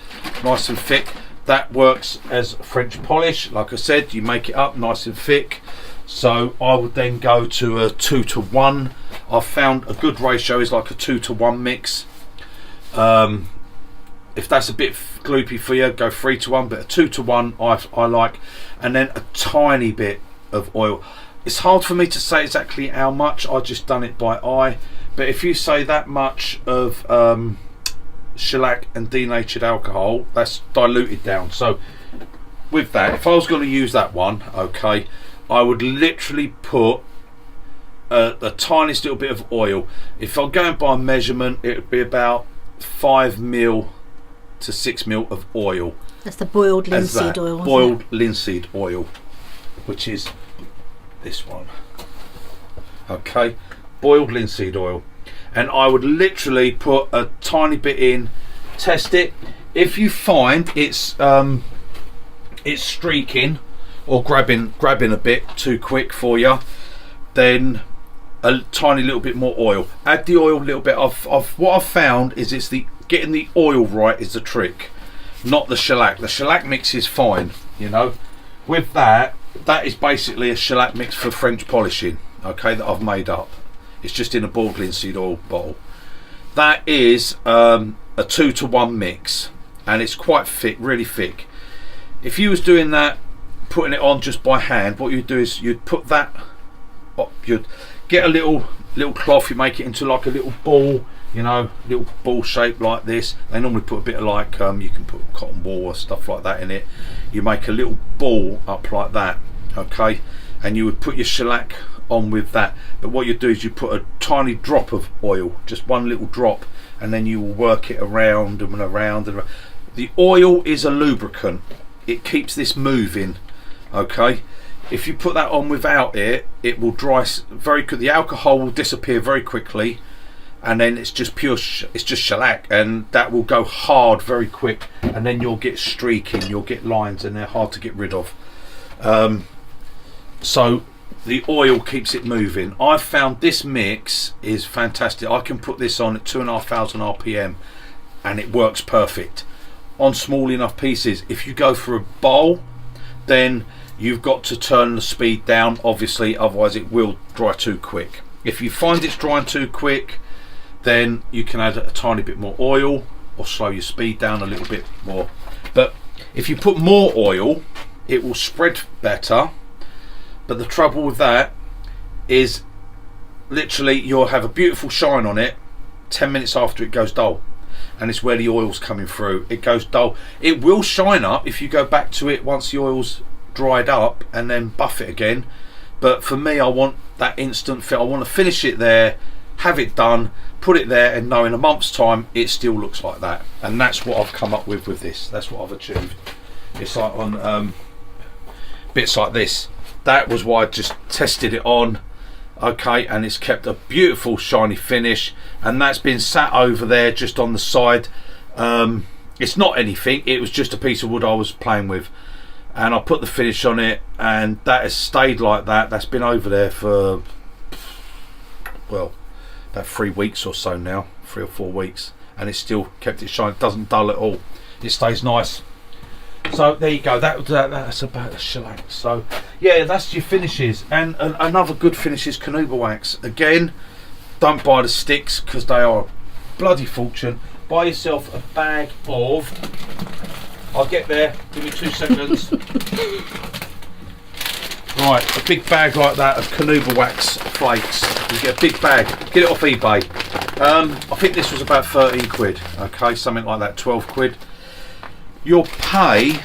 nice and thick. That works as French polish. Like I said, you make it up nice and thick. So I would then go to a 2-to-1. I've found a good ratio is like a 2-to-1 mix. If that's a bit gloopy for you, go 3-to-1, but a 2-to-1 I like. And then a tiny bit of oil. It's hard for me to say exactly how much. I just done it by eye. But if you say that much of shellac and denatured alcohol, that's diluted down. So with that, if I was going to use that one, okay, I would literally put the tiniest little bit of oil. If I'm going by measurement, it would be about 5 ml to 6 ml of oil. That's the boiled linseed oil. Boiled linseed oil, which is this one. Okay, boiled linseed oil, and I would literally put a tiny bit in, test it. If you find it's streaking or grabbing a bit too quick for you, then a tiny little bit more oil. Add the oil a little bit. What I've found is it's getting the oil right is the trick, not the shellac. The shellac mix is fine, you know. With that is basically a shellac mix for French polishing, okay, that I've made up. It's just in a boiled linseed oil bottle. That is a 2-to-1 mix, and it's quite thick, really thick. If you was doing that, putting it on just by hand, what you'd do is you'd put that, you'd get a little cloth, you make it into like a little ball, you know, little ball shape like this. They normally put a bit of like you can put cotton wool or stuff like that in it. You make a little ball up like that, okay, and you would put your shellac on with that. But what you do is you put a tiny drop of oil, just one little drop, and then you will work it around and around and around. The oil is a lubricant, it keeps this moving, okay. If you put that on without it, it will dry very quick. The alcohol will disappear very quickly, and then it's just pure it's just shellac, and that will go hard very quick, and then you'll get streaking, you'll get lines, and they're hard to get rid of. So the oil keeps it moving. I've found this mix is fantastic. I can put this on at 2,500 RPM and it works perfect on small enough pieces. If you go for a bowl, then you've got to turn the speed down, obviously, otherwise it will dry too quick. If you find it's drying too quick, then you can add a tiny bit more oil or slow your speed down a little bit more. But if you put more oil, it will spread better. But the trouble with that is literally you'll have a beautiful shine on it 10 minutes after it goes dull, and it's where the oil's coming through. It goes dull. It will shine up if you go back to it once the oil's dried up and then buff it again. But for me, I want that instant fit. I want to finish it there, have it done, put it there, and know in a month's time it still looks like that. And that's what I've come up with this. That's what I've achieved. It's like on bits like this. That was why I just tested it on, okay, and it's kept a beautiful shiny finish, and that's been sat over there just on the side. It's not anything, it was just a piece of wood I was playing with, and I put the finish on it, and that has stayed like that. That's been over there for, well, about 3 weeks or so now, 3 or 4 weeks, and it's still kept it shiny. It doesn't dull at all, it stays nice. So there you go, that's about the shellac. So yeah, that's your finishes. And another good finish is Canuba wax. Again, don't buy the sticks because they are a bloody fortune. Buy yourself a bag of, I'll get there, give me 2 seconds. Right, a big bag like that of Canuba wax flakes. You get a big bag, get it off eBay. I think this was about 13 quid, okay, something like that, 12 quid. You'll pay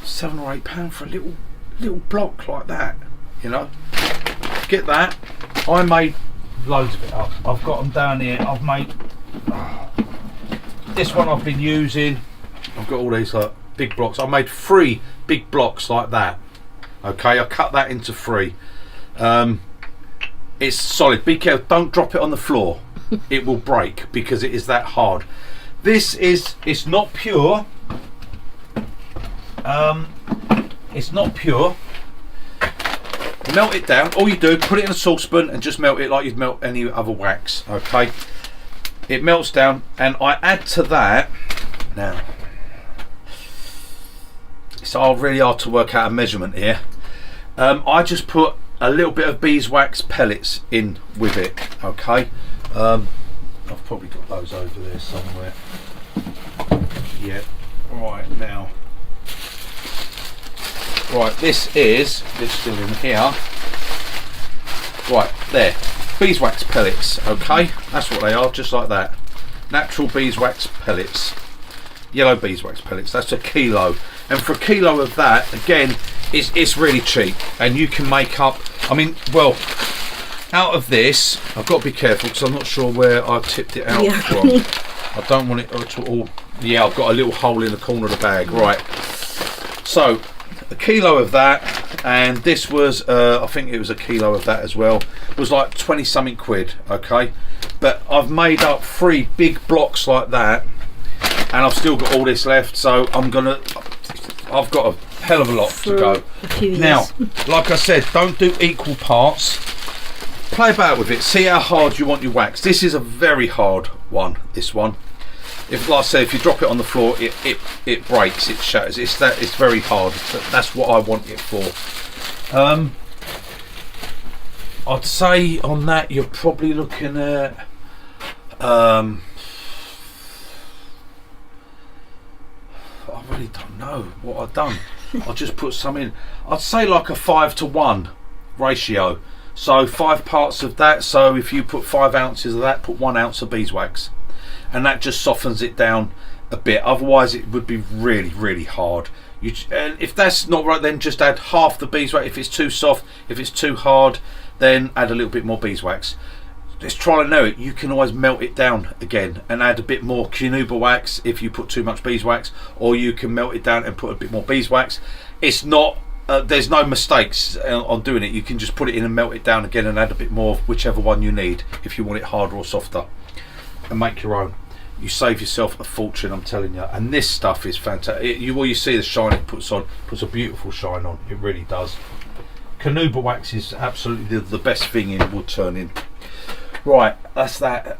£7 or £8 for a little block like that, you know. Get that. I made loads of it up. I've got them down here. I've made this one I've been using. I've got all these like big blocks. I made 3 big blocks like that. Okay, I cut that into 3. It's solid. Be careful, don't drop it on the floor. It will break because it is that hard. It's not pure. It's not pure. Melt it down. All you do, put it in a saucepan and just melt it like you'd melt any other wax. Okay, it melts down, and I add to that now. It's all really hard to work out a measurement here. I just put a little bit of beeswax pellets in with it. Okay, I've probably got those over there somewhere. Yeah, right now. Right, this is still in here. Right, there. Beeswax pellets, okay? That's what they are, just like that. Natural beeswax pellets. Yellow beeswax pellets, that's a kilo. And for a kilo of that, again, it's really cheap. And you can make up, I mean, well, out of this, I've got to be careful because I'm not sure where I tipped it out from. I don't want it to all, yeah, I've got a little hole in the corner of the bag, right. So, a kilo of that, and this was I think it was a kilo of that as well. It was like 20 something quid, okay, but I've made up 3 big blocks like that, and I've still got all this left, so I've got a hell of a lot to go now. Like I said, don't do equal parts. Play about with it, see how hard you want your wax. This is a very hard one, this one. If, like I say, if you drop it on the floor, it breaks, it shatters. It's very hard. That's what I want it for. I'd say on that you're probably looking at I really don't know what I've done. I'll just put some in. I'd say like a 5-to-1 ratio. So 5 parts of that. So if you put 5 ounces of that, put 1 ounce of beeswax. And that just softens it down a bit, otherwise it would be really hard. And if that's not right, then just add half the beeswax. If it's too soft, if it's too hard, then add a little bit more beeswax. Just try and know it. You can always melt it down again and add a bit more Canuba wax if you put too much beeswax, or you can melt it down and put a bit more beeswax. It's not there's no mistakes on doing it. You can just put it in and melt it down again and add a bit more of whichever one you need if you want it harder or softer, and make your own. You save yourself a fortune, I'm telling you. And this stuff is fantastic. You see the shine it puts on, puts a beautiful shine on. It really does. Canuba wax is absolutely the best thing in wood turning. Right, that's that.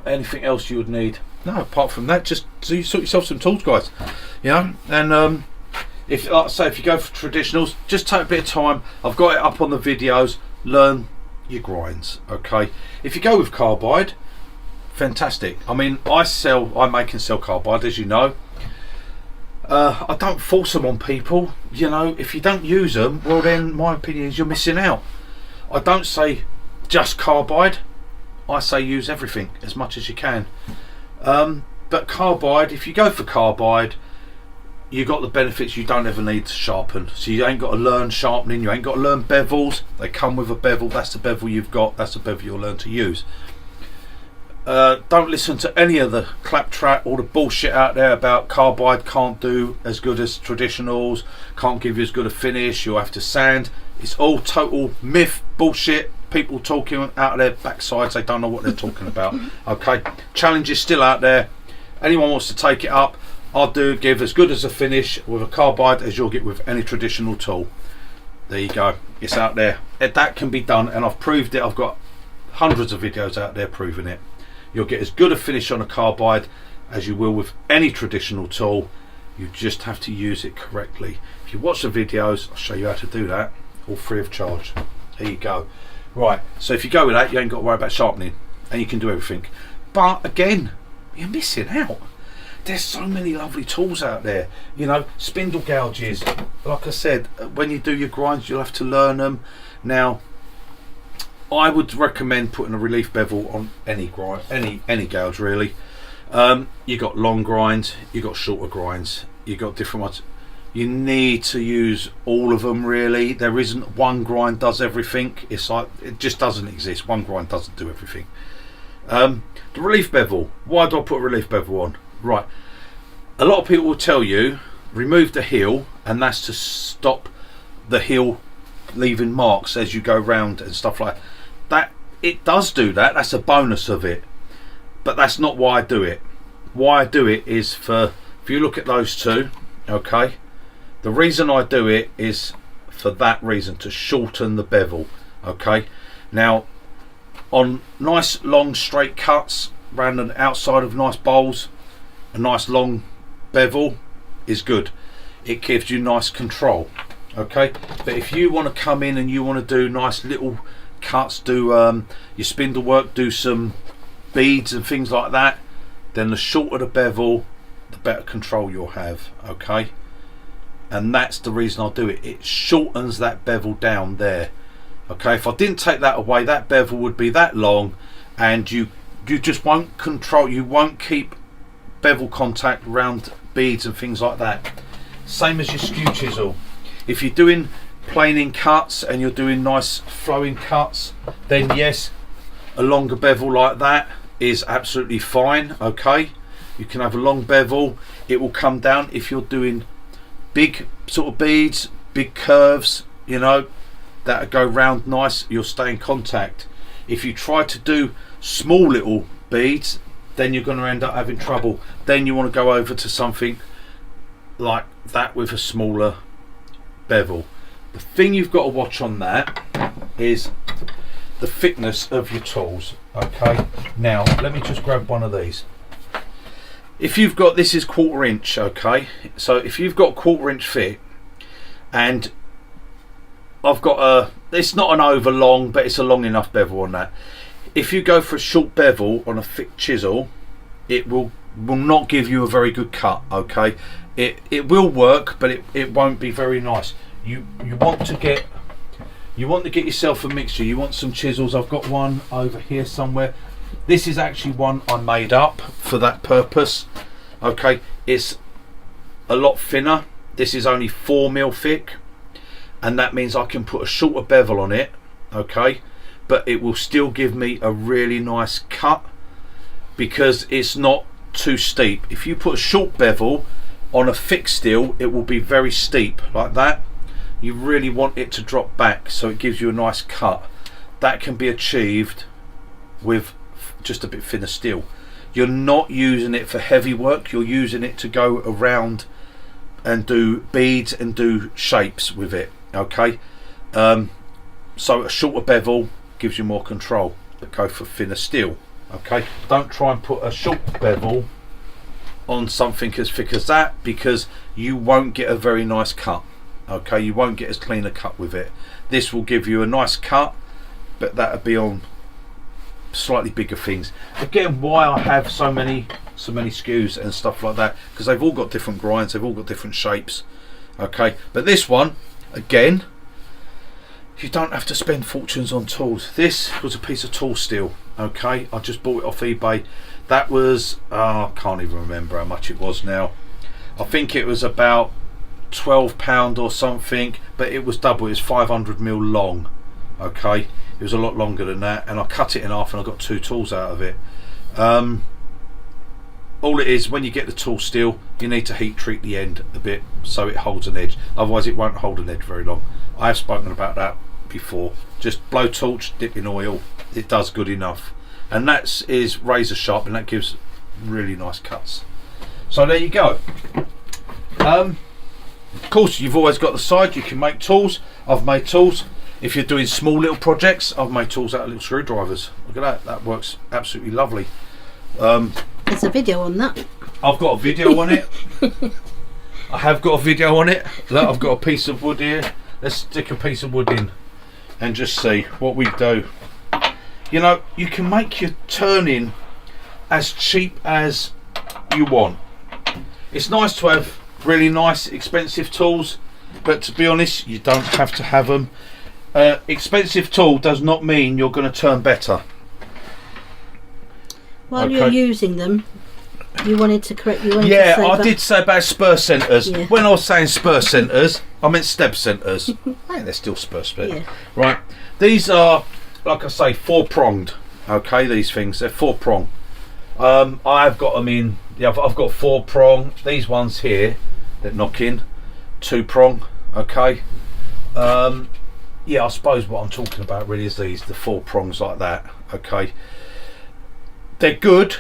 Anything else you would need? No, apart from that, just so you sort yourself some tools, guys. You know, and if, like I say, if you go for traditionals, just take a bit of time. I've got it up on the videos. Learn your grinds, okay? If you go with carbide, fantastic. I mean, I make and sell carbide, as you know. I don't force them on people. You know, if you don't use them, well then my opinion is you're missing out. I don't say just carbide. I say use everything as much as you can. But carbide, if you go for carbide, you got the benefits. You don't ever need to sharpen, so you ain't got to learn sharpening, you ain't got to learn bevels. They come with a bevel. That's the bevel you've got, that's the bevel you'll learn to use. Don't listen to any of the claptrap or the bullshit out there about carbide can't do as good as traditionals, can't give you as good a finish, you'll have to sand. It's all total myth, bullshit. People talking out of their backsides, they don't know what they're talking about. Okay, challenge is still out there. Anyone wants to take it up, I'll give as good as a finish with a carbide as you'll get with any traditional tool. There you go, it's out there. That can be done, and I've proved it. I've got hundreds of videos out there proving it. You'll get as good a finish on a carbide as you will with any traditional tool. You just have to use it correctly. If you watch the videos, I'll show you how to do that, all free of charge. There you go. Right, so if you go with that, you ain't got to worry about sharpening, and you can do everything. But again, you're missing out. there's so many lovely tools out there. You know, spindle gouges. Like I said, when you do your grinds, you'll have to learn them. Now, I would recommend putting a relief bevel on any grind, any gouge really. You got long grinds, you got shorter grinds, you got different ones. You need to use all of them really. There isn't one grind does everything. It's like, it just doesn't exist. One grind doesn't do everything. The relief bevel. Why do I put a relief bevel on? Right. A lot of people will tell you remove the heel, and that's to stop the heel leaving marks as you go round and stuff like that. That it does do that. That's a bonus of it. But that's not why I do it. Why I do it is for, if you look at those two, okay, the reason I do it is for that reason, to shorten the bevel. Okay, now on nice long straight cuts around the outside of nice bowls, a nice long bevel is good. It gives you nice control. Okay, but if you want to come in and you want to do nice little cuts, do your spindle work, do some beads and things like that, then the shorter the bevel, the better control you'll have. Okay, and that's the reason I do it. It shortens that bevel down there. Okay, if I didn't take that away, that bevel would be that long, and you just won't control, you won't keep bevel contact around beads and things like that. Same as your skew chisel. If you're doing planing cuts and you're doing nice flowing cuts, then yes, a longer bevel like that is absolutely fine. Okay, you can have a long bevel, it will come down. If you're doing big sort of beads, big curves, you know, that go round nice, you'll stay in contact. If you try to do small little beads, then you're going to end up having trouble. Then you want to go over to something like that with a smaller bevel. The thing you've got to watch on that is the thickness of your tools. Okay, now let me just grab one of these. If you've got, this is 1/4 inch, okay, so if you've got 1/4 inch thick, and I've got a, it's not an over long, but it's a long enough bevel on that. If you go for a short bevel on a thick chisel, it will not give you a very good cut. Okay, it will work, but it won't be very nice. You want to get yourself a mixture. You want some chisels. I've got one over here somewhere. This is actually one I made up for that purpose. Okay, it's a lot thinner. This is only 4mm thick, and that means I can put a shorter bevel on it. Okay, but it will still give me a really nice cut because it's not too steep. If you put a short bevel on a thick steel, it will be very steep like that. You really want it to drop back so it gives you a nice cut. That can be achieved with just a bit thinner steel. You're not using it for heavy work, you're using it to go around and do beads and do shapes with it. Okay, so a shorter bevel gives you more control, but go for thinner steel. Okay, don't try and put a short bevel on something as thick as that, because you won't get a very nice cut. Okay, you won't get as clean a cut with it. This will give you a nice cut, but that'll be on slightly bigger things. Again, why I have so many skews and stuff like that, because they've all got different grinds, they've all got different shapes. Okay, but this one, again, you don't have to spend fortunes on tools. This was a piece of tool steel. Okay, I just bought it off eBay. That was I can't even remember how much it was now. I think it was about £12 or something, but it was double. It was 500mm long. Okay, it was a lot longer than that, and I cut it in half and I got 2 tools out of it. All it is, when you get the tool steel, you need to heat treat the end a bit so it holds an edge, otherwise it won't hold an edge very long. I have spoken about that before. Just blow torch, dip in oil, it does good enough. And that is razor sharp, and that gives really nice cuts. So there you go. Of course, you've always got the side, you can make tools. I've made tools. If you're doing small little projects, I've made tools out of little screwdrivers. Look at that, that works absolutely lovely. There's a video on that. I've got a video on it. I have got a video on it. Look, I've got a piece of wood here. Let's stick a piece of wood in and just see what we do. You know, you can make your turning as cheap as you want. it's nice to have really nice expensive tools, but to be honest, you don't have to have them. Expensive tool does not mean you're going to turn better. While you're using them, you wanted to correct. You wanted yeah, to say I did say about spur centres. Yeah. When I was saying spur centres, I meant stab centres. Hey, they're still spur centres. Yeah. Right. These are, like I say, 4-pronged. Okay, these things, they're 4-prong. I've got them in. Yeah, I've got 4-prong. These ones here, they're knocking 2-prong. Okay. Yeah, I suppose what I'm talking about really is the 4 prongs like that. Okay. They're good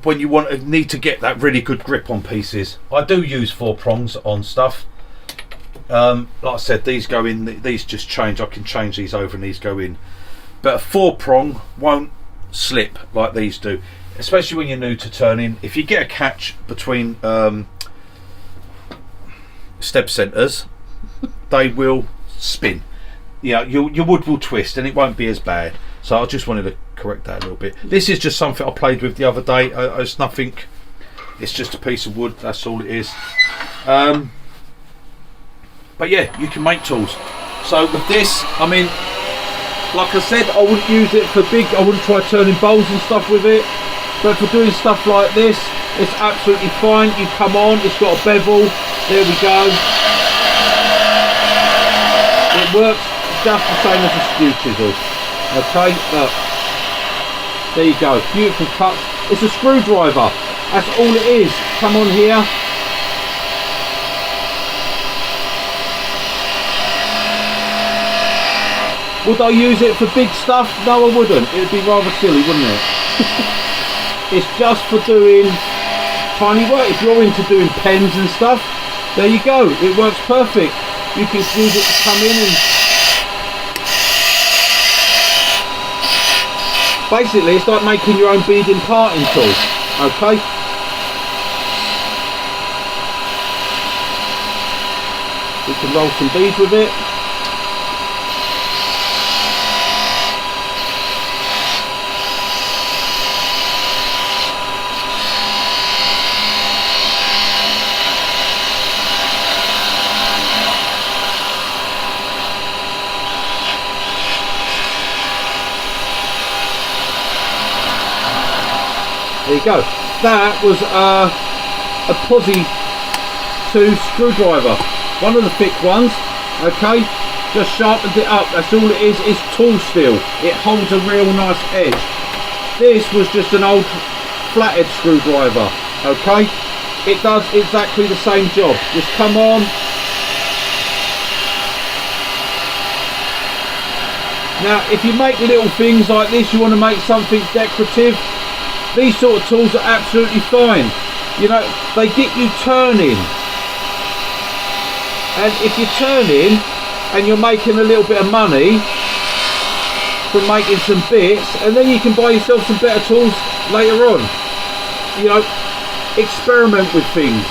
when you need to get that really good grip on pieces. I do use 4 prongs on stuff. Like I said, these go in, these just change. I can change these over and these go in. But a 4-prong won't slip like these do, especially when you're new to turning. If you get a catch between step centres, they will spin. Yeah, your wood will twist and it won't be as bad. So I just wanted to correct that a little bit. This is just something I played with the other day. It's nothing, it's just a piece of wood, that's all it is. But yeah, you can make tools. So with this, I mean, like I said, I wouldn't use it for big, I wouldn't try turning bowls and stuff with it. But for doing stuff like this, it's absolutely fine. You come on, it's got a bevel, there we go. It works just the same as a skew chisel. Okay, look. There you go, beautiful cut. It's a screwdriver, that's all it is. Come on here. Would I use it for big stuff? No, I wouldn't. It would be rather silly, wouldn't it? It's just for doing tiny work. If you're into doing pens and stuff, there you go. It works perfect. You can use it to come in and basically it's like making your own beading parting tool. Okay. You can roll some beads with it. There you go. That was a Posi 2 screwdriver. One of the thick ones. Okay. Just sharpened it up. That's all it is. It's tool steel. It holds a real nice edge. This was just an old flathead screwdriver. Okay. It does exactly the same job. Just come on. Now, if you make little things like this, you want to make something decorative. These sort of tools are absolutely fine. You know, they get you turning. And if you're turning and you're making a little bit of money from making some bits, and then you can buy yourself some better tools later on. You know, experiment with things.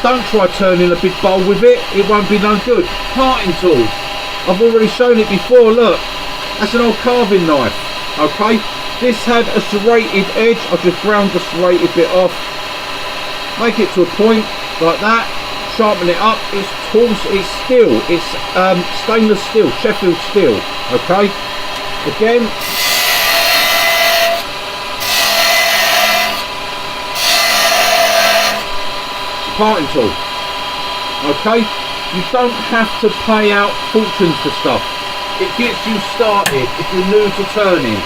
Don't try turning a big bowl with it. It won't be no good. Parting tools. I've already shown it before. Look, that's an old carving knife. Okay. This had a serrated edge. I just ground the serrated bit off. Make it to a point like that. Sharpen it up. It's tools. It's steel. It's stainless steel, Sheffield steel. Okay. Again. Parting tool. Okay. You don't have to pay out fortunes for stuff. It gets you started if you're new to turning.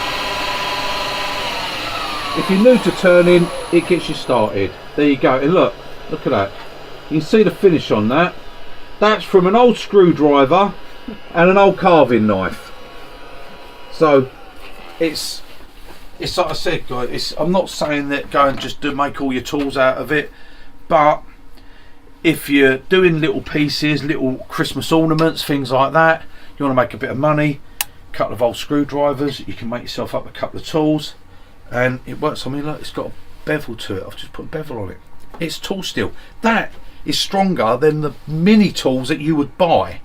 If you're new to turning, it gets you started. There you go. And look at that. You can see the finish on that. That's from an old screwdriver and an old carving knife. So it's like I said, guys. I'm not saying that go and just make all your tools out of it, but if you're doing little pieces, little Christmas ornaments, things like that, you want to make a bit of money, a couple of old screwdrivers, you can make yourself up a couple of tools. And it works. I mean, look, it's got a bevel to it. I've just put a bevel on it. It's tool steel. That is stronger than the mini tools that you would buy.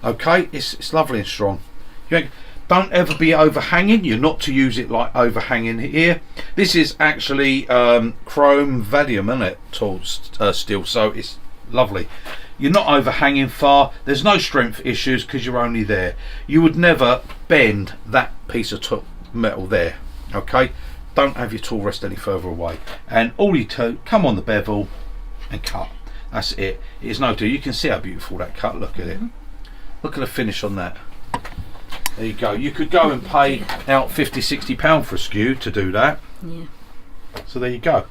Okay, it's lovely and strong. don't ever be overhanging. You're not to use it like overhanging here. This is actually chrome valium, isn't it? Tall steel, so it's lovely. You're not overhanging far. There's no strength issues because you're only there. You would never bend that piece of metal there. Okay, don't have your tool rest any further away, and all you do, come on the bevel and cut. That's it. It's no do. You can see how beautiful that cut. Look at it. Look at the finish on that. There you go. You could go and pay out £50–60 for a skew to do that. Yeah. So there you go.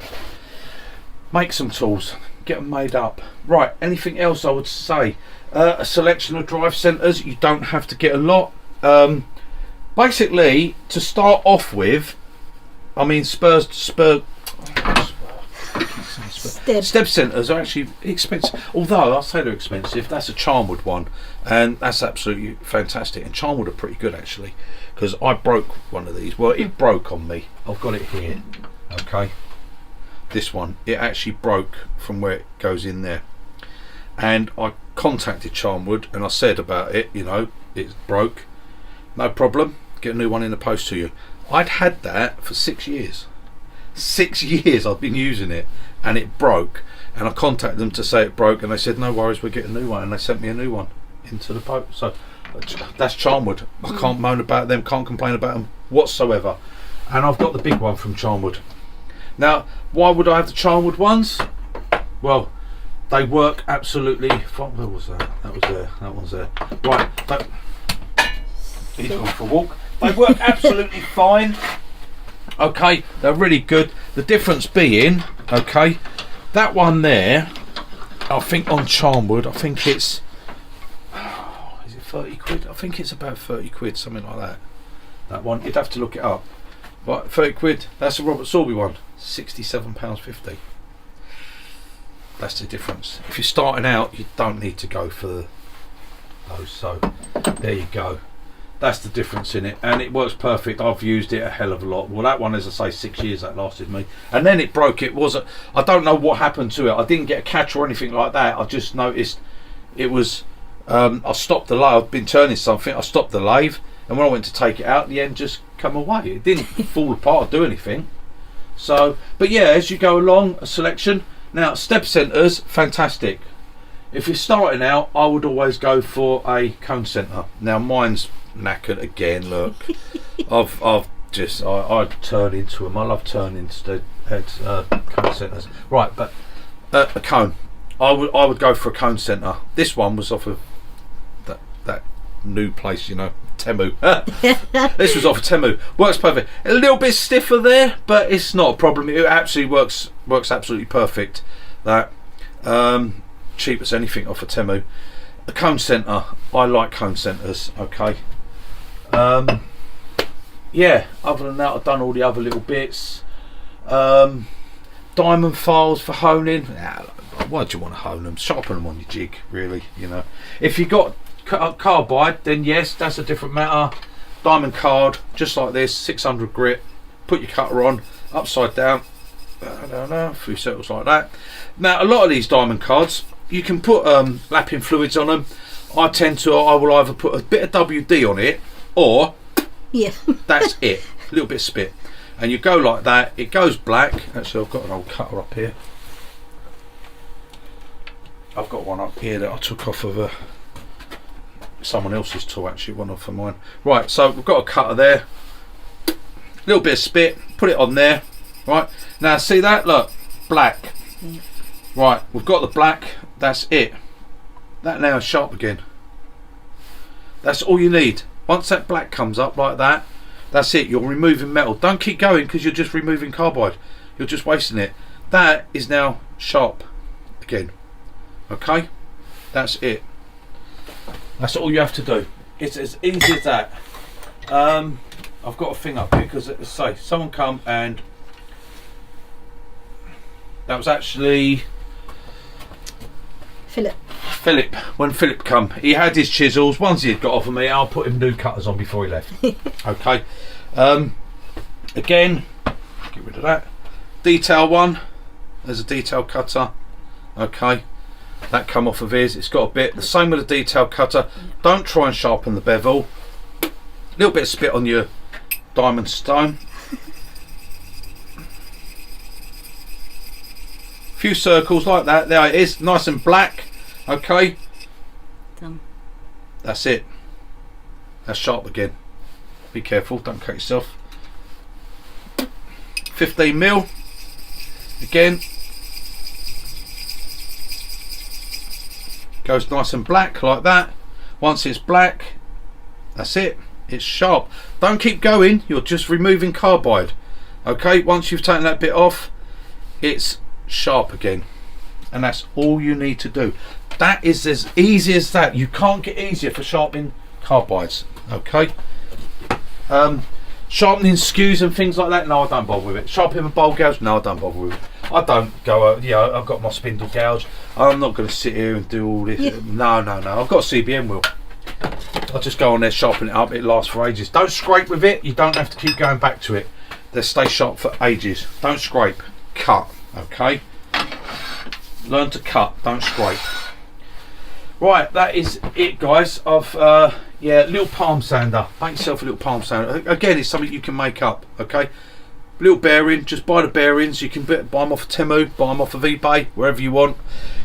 Make some tools. Get them made up. Right. Anything else I would say? A selection of drive centres. You don't have to get a lot. Basically, to start off with, I mean, step centres are actually expensive. Although I say they're expensive, that's a Charnwood one, and that's absolutely fantastic. And Charnwood are pretty good actually, because I broke one of these. Well, it broke on me. I've got it here. Okay, this one, it actually broke from where it goes in there, and I contacted Charnwood and I said about it. You know, it broke. No problem. Get a new one in the post to you. I'd had that for 6 years. 6 years I've been using it, and it broke, and I contacted them to say it broke, and they said no worries, we'll get a new one, and they sent me a new one into the post. So that's Charnwood. I can't moan about them, can't complain about them whatsoever. And I've got the big one from Charnwood. Now, why would I have the Charnwood ones? Well, they work absolutely fine. Where was that? That was there. That one's there. Right, he's gone for a walk. They work absolutely fine. Okay, they're really good. The difference being, okay, that one there, I think on Charnwood, I think it's, is it 30 quid? I think it's about 30 quid, something like that. That one, you'd have to look it up. Right, 30 quid. That's a Robert Sorby one, £67.50. That's the difference. If you're starting out, you don't need to go for those. So there you go. That's the difference in it, and it works perfect. I've used it a hell of a lot. Well, that one, as I say, 6 years that lasted me, and then it broke. It was I don't know what happened to it. I didn't get a catch or anything like that. I just noticed it was. I stopped the lathe. I've been turning something. I stopped the lathe, and when I went to take it out, the end just come away. It didn't fall apart or do anything. So, but yeah, as you go along, a selection. Now, step centres, fantastic. If you're starting out, I would always go for a cone centre. Now, mine's knackered again. Look, I turn into them. I love turning cone centres. Right, but a cone. I would go for a cone centre. This one was off of that new place, you know, Temu. This was off of Temu. Works perfect. A little bit stiffer there, but it's not a problem. It actually works absolutely perfect. That cheap as anything off of Temu. A cone centre. I like cone centres. Okay. Yeah, other than that, I've done all the other little bits. Diamond files for honing. Why do you want to hone them? Sharpen them on your jig, really. You know, if you got carbide, then yes, that's a different matter. Diamond card, just like this, 600 grit. Put your cutter on, upside down. A few circles like that. Now, a lot of these diamond cards, you can put lapping fluids on them. I will either put a bit of WD on it, or that's it, a little bit of spit, and you go like that. It goes black. Actually, I've got an old cutter up here. I've got one up here that I took off of someone else's tool, actually, one off of mine. Right, so we've got a cutter there, a little bit of spit, put it on there. Right, now see that, look, black. Right, we've got the black, that's it. That now is sharp again. That's all you need. Once that black comes up like that, that's it. You're removing metal. Don't keep going, because you're just removing carbide. You're just wasting it. That is now sharp again. Okay, that's it. That's all you have to do. It's as easy as that. I've got a thing up here because, say, someone come and that was actually Philip. When Philip come, he had his chisels. Ones he had got off of me, I'll put him new cutters on before he left. Okay. Again, get rid of that. Detail one. There's a detail cutter. Okay. That come off of his. It's got a bit. The same with the detail cutter. Don't try and sharpen the bevel. little bit of spit on your diamond stone. Few circles like that. There it is, nice and black. Okay. Done. That's it. That's sharp again. Be careful, don't cut yourself. 15mm. Again. Goes nice and black like that. Once it's black, that's it. It's sharp. Don't keep going. You're just removing carbide. Okay. Once you've taken that bit off, it's sharp again, and that's all you need to do. That is as easy as that. You can't get easier for sharpening carbides. Okay. Sharpening skews and things like that, no, I don't bother with it. Sharpening a bowl gouge, no, I don't bother with it. I don't go, I've got my spindle gouge. I'm not going to sit here and do all this. Yeah. No. I've got a CBM wheel. I'll just go on there, sharpen it up. It lasts for ages. Don't scrape with it. You don't have to keep going back to it. They stay sharp for ages. Don't scrape. Cut. Okay. Learn to cut. Don't scrape. Right, that is it, guys. Of little palm sander. Make yourself a little palm sander. Again, it's something you can make up. Okay, little bearing. Just buy the bearings. You can buy them off of Temu, buy them off of eBay, wherever you want.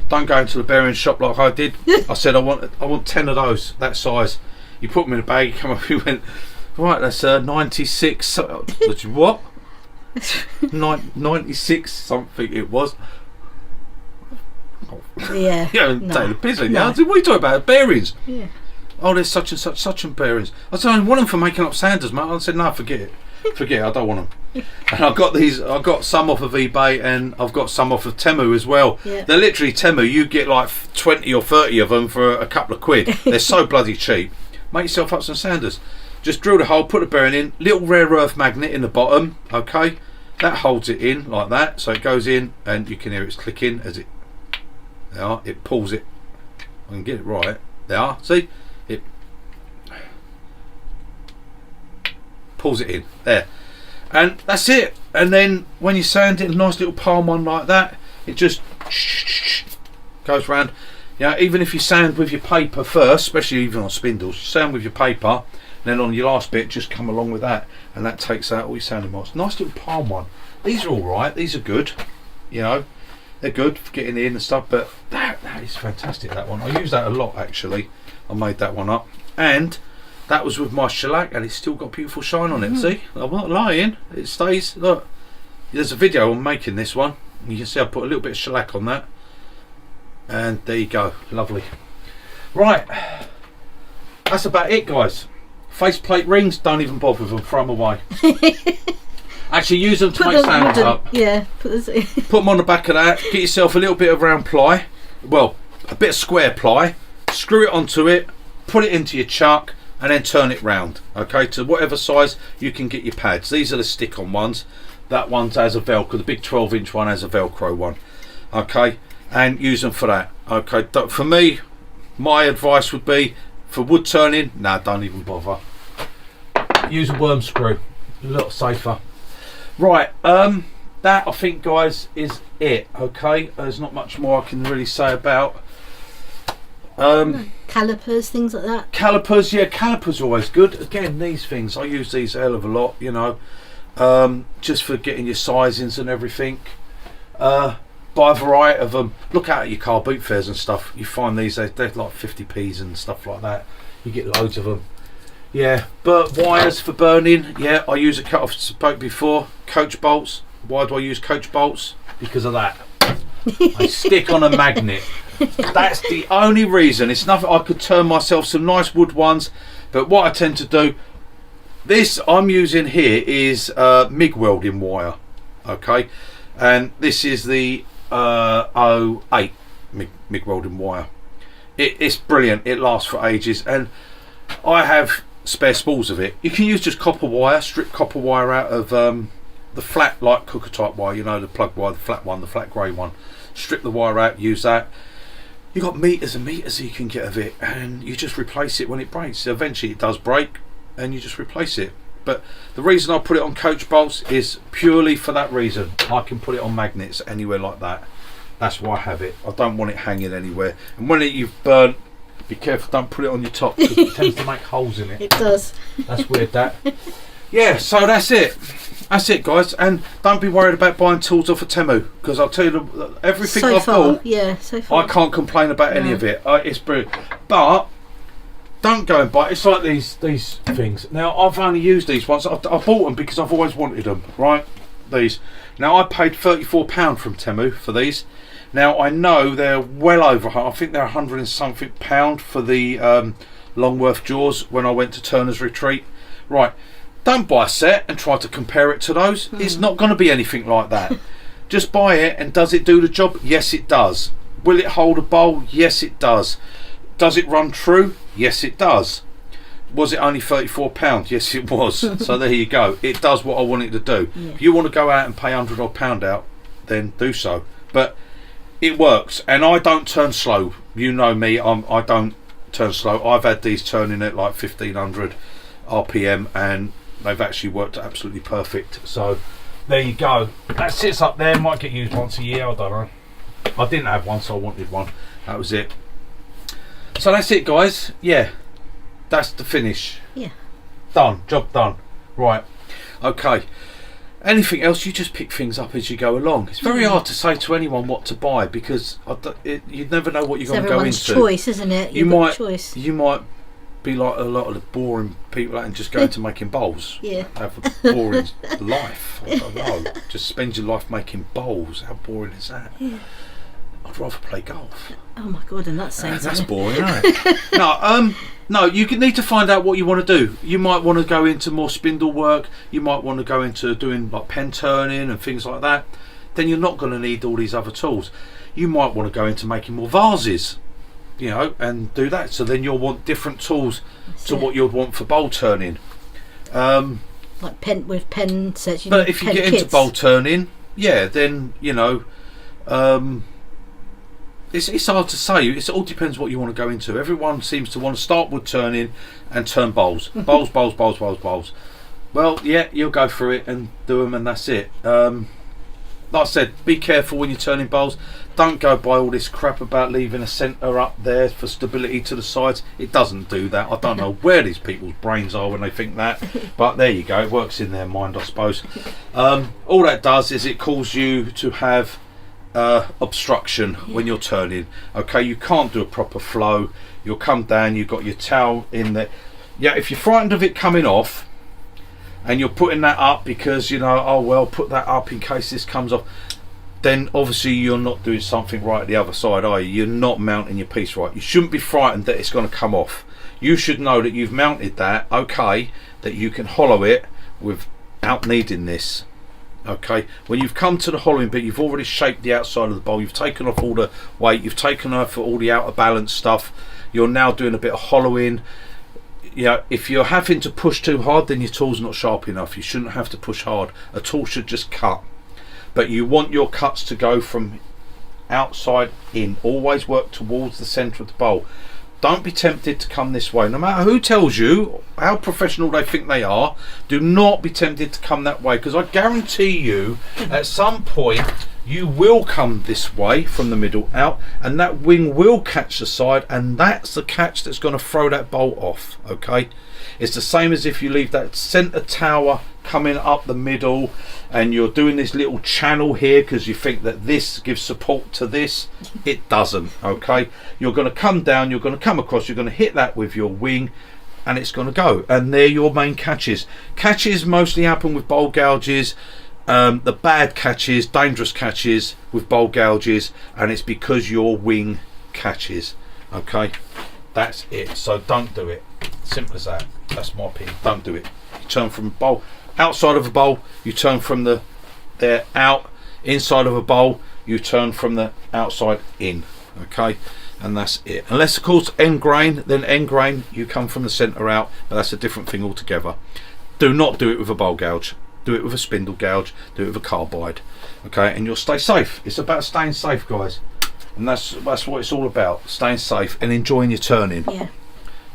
Don't go into the bearing shop like I did. I said I want 10 of those, that size. You put them in a bag. You come up. You went right. That's 96. What? 96 something it was. Yeah. Yeah, No. take the piss. No. What are you talking about? Bearings. Yeah. Oh, there's such and bearings. I said, I want them for making up sanders, mate. I said, no, forget it. Forget it, I don't want them. And I've got these, I've got some off of eBay and I've got some off of Temu as well. Yeah. They're literally Temu, you get like 20 or 30 of them for a couple of quid. They're so bloody cheap. Make yourself up some sanders. Just drill the hole, put the bearing in, little rare earth magnet in the bottom, okay? That holds it in like that, so it goes in and you can hear it's clicking as it, there, it pulls it. I can get it right. There, see? It pulls it in there, and that's it. And then when you sand it, a nice little palm one like that, it just goes round. Yeah, even if you sand with your paper first, especially even on spindles, you sand with your paper, and then on your last bit, just come along with that, and that takes out all your sanding marks. Nice little palm one. These are all right. These are good. You know, they're good for getting in and stuff. But that is fantastic. That one, I use that a lot actually. I made that one up, and that was with my shellac, and it's still got beautiful shine on it. See, I'm not lying. It stays. Look, there's a video on making this one. You can see I put a little bit of shellac on that, and there you go. Lovely. Right, that's about it, guys. Faceplate rings, don't even bother with them. Throw them away. Actually, use them to make sandals up. Yeah. Put them on the back of that. Get yourself a little bit of round ply. Well, a bit of square ply. Screw it onto it. Put it into your chuck, and then turn it round. Okay, to whatever size you can get your pads. These are the stick-on ones. That one has a Velcro. The big 12-inch one has a Velcro one. Okay, and use them for that. Okay, for me, my advice would be for wood turning. Nah, don't even bother. Use a worm screw. A lot safer. Right, that I think, guys, is it. Okay, there's not much more I can really say about calipers, things like that. Calipers, yeah, calipers are always good. Again, these things, I use these a hell of a lot, you know, just for getting your sizings and everything. Buy a variety of them. Look out at your car boot fairs and stuff. You find these, they're like 50p's and stuff like that. You get loads of them. Yeah, but wires for burning, yeah, I use a cut off spoke before. Coach bolts. Why do I use coach bolts? Because of that. I stick on a magnet. That's the only reason. It's nothing. I could turn myself some nice wood ones, but what I tend to do, this I'm using here is MIG welding wire. Okay, and this is the 08 MIG welding wire. It's brilliant. It lasts for ages, and I have spare spools of it. You can use just copper wire, strip copper wire out of the flat, like cooker type wire, you know, the plug wire, the flat one, the flat grey one. Strip the wire out, use that. You've got meters and meters you can get of it, and you just replace it when it breaks. Eventually it does break, and you just replace it. But the reason I put it on coach bolts is purely for that reason. I can put it on magnets anywhere like that. That's why I have it. I don't want it hanging anywhere. And when you've burnt Be careful, don't put it on your top because it tends to make holes in it. It does. That's weird, that. Yeah, so that's it. That's it, guys. And don't be worried about buying tools off of Temu, because I'll tell you, everything So I've far, bought, yeah, so far. I can't complain about any of it. It's brilliant. But don't go and buy. It's like these things. Now, I've only used these once. I bought them because I've always wanted them, right? These. Now, I paid £34 from Temu for these. Now, I know they're well over, I think they're 100 and something pound for the Longworth jaws when I went to Turner's Retreat. Right. Don't buy a set and try to compare it to those. It's not going to be anything like that. Just buy it, and does it do the job? Yes, it does. Will it hold a bowl? Yes, it does. Does it run true? Yes, it does. Was it only £34? Yes, it was. So there you go. It does what I want it to do. Yeah. If you want to go out and pay £100 out, then do so. But it works, and I don't turn slow. You know me. I don't turn slow. I've had these turning at like 1500 RPM, and they've actually worked absolutely perfect. So there you go. That sits up there. Might get used once a year. I don't know. I didn't have one, so I wanted one. That was it. So that's it, guys. Yeah, that's the finish. Yeah. Done. Job done. Right. Okay. Anything else? You just pick things up as you go along. It's very hard to say to anyone what to buy, because you never know what you're going to go into. It's everyone's choice, isn't it? You might be like a lot of the boring people and just go into making bowls. Yeah. Have a boring life. I don't know. Just spend your life making bowls. How boring is that? Yeah. I'd rather play golf. Oh my god, and that sounds That's boring, isn't it? No, you need to find out what you want to do. You might want to go into more spindle work. You might want to go into doing like pen turning and things like that. Then you're not going to need all these other tools. You might want to go into making more vases, you know, and do that. So then you'll want different tools to what you'd want for bowl turning. Like pen sets. But if you get into bowl turning, yeah, then you know. It's hard to say. It all depends what you want to go into. Everyone seems to want to start wood turning and turn bowls. Bowls. Well, yeah, you'll go through it and do them, and that's it. Like I said, be careful when you're turning bowls. Don't go buy all this crap about leaving a centre up there for stability to the sides. It doesn't do that. I don't know where these people's brains are when they think that, but there you go. It works in their mind, I suppose. All that does is it causes you to have obstruction when you're turning. Okay, you can't do a proper flow. You'll come down, you've got your towel in there. Yeah, if you're frightened of it coming off and you're putting that up because you know, oh well, put that up in case this comes off, then obviously you're not doing something right at the other side, are you? You're not mounting your piece right. You shouldn't be frightened that it's going to come off. You should know that you've mounted that, okay, that you can hollow it without needing this. Okay, when you've come to the hollowing bit, you've already shaped the outside of the bowl, you've taken off all the weight, you've taken off all the outer balance stuff, you're now doing a bit of hollowing. You know, if you're having to push too hard, then your tool's not sharp enough. You shouldn't have to push hard. A tool should just cut, but you want your cuts to go from outside in. Always work towards the centre of the bowl. Don't be tempted to come this way. No matter who tells you how professional they think they are, do not be tempted to come that way, because I guarantee you at some point you will come this way from the middle out, and that wing will catch the side, and that's the catch that's going to throw that bolt off. Okay, it's the same as if you leave that centre tower coming up the middle and you're doing this little channel here because you think that this gives support to this. It doesn't. Okay, you're going to come down, you're going to come across, you're going to hit that with your wing, and it's going to go, and they're your main catches. Catches mostly happen with bowl gouges. The bad catches, dangerous catches with bowl gouges, and it's because your wing catches. Okay, that's it. So don't do it. Simple as that. That's my opinion. Don't do it. You turn from a bowl outside of a bowl, you turn from the out inside of a bowl, you turn from the outside in. Okay, and that's it. Unless of course end grain, then end grain you come from the centre out, but that's a different thing altogether. Do not do it with a bowl gouge. Do it with a spindle gouge. Do it with a carbide. Okay, and you'll stay safe. It's about staying safe, guys, and that's what it's all about. Staying safe and enjoying your turning. Yeah.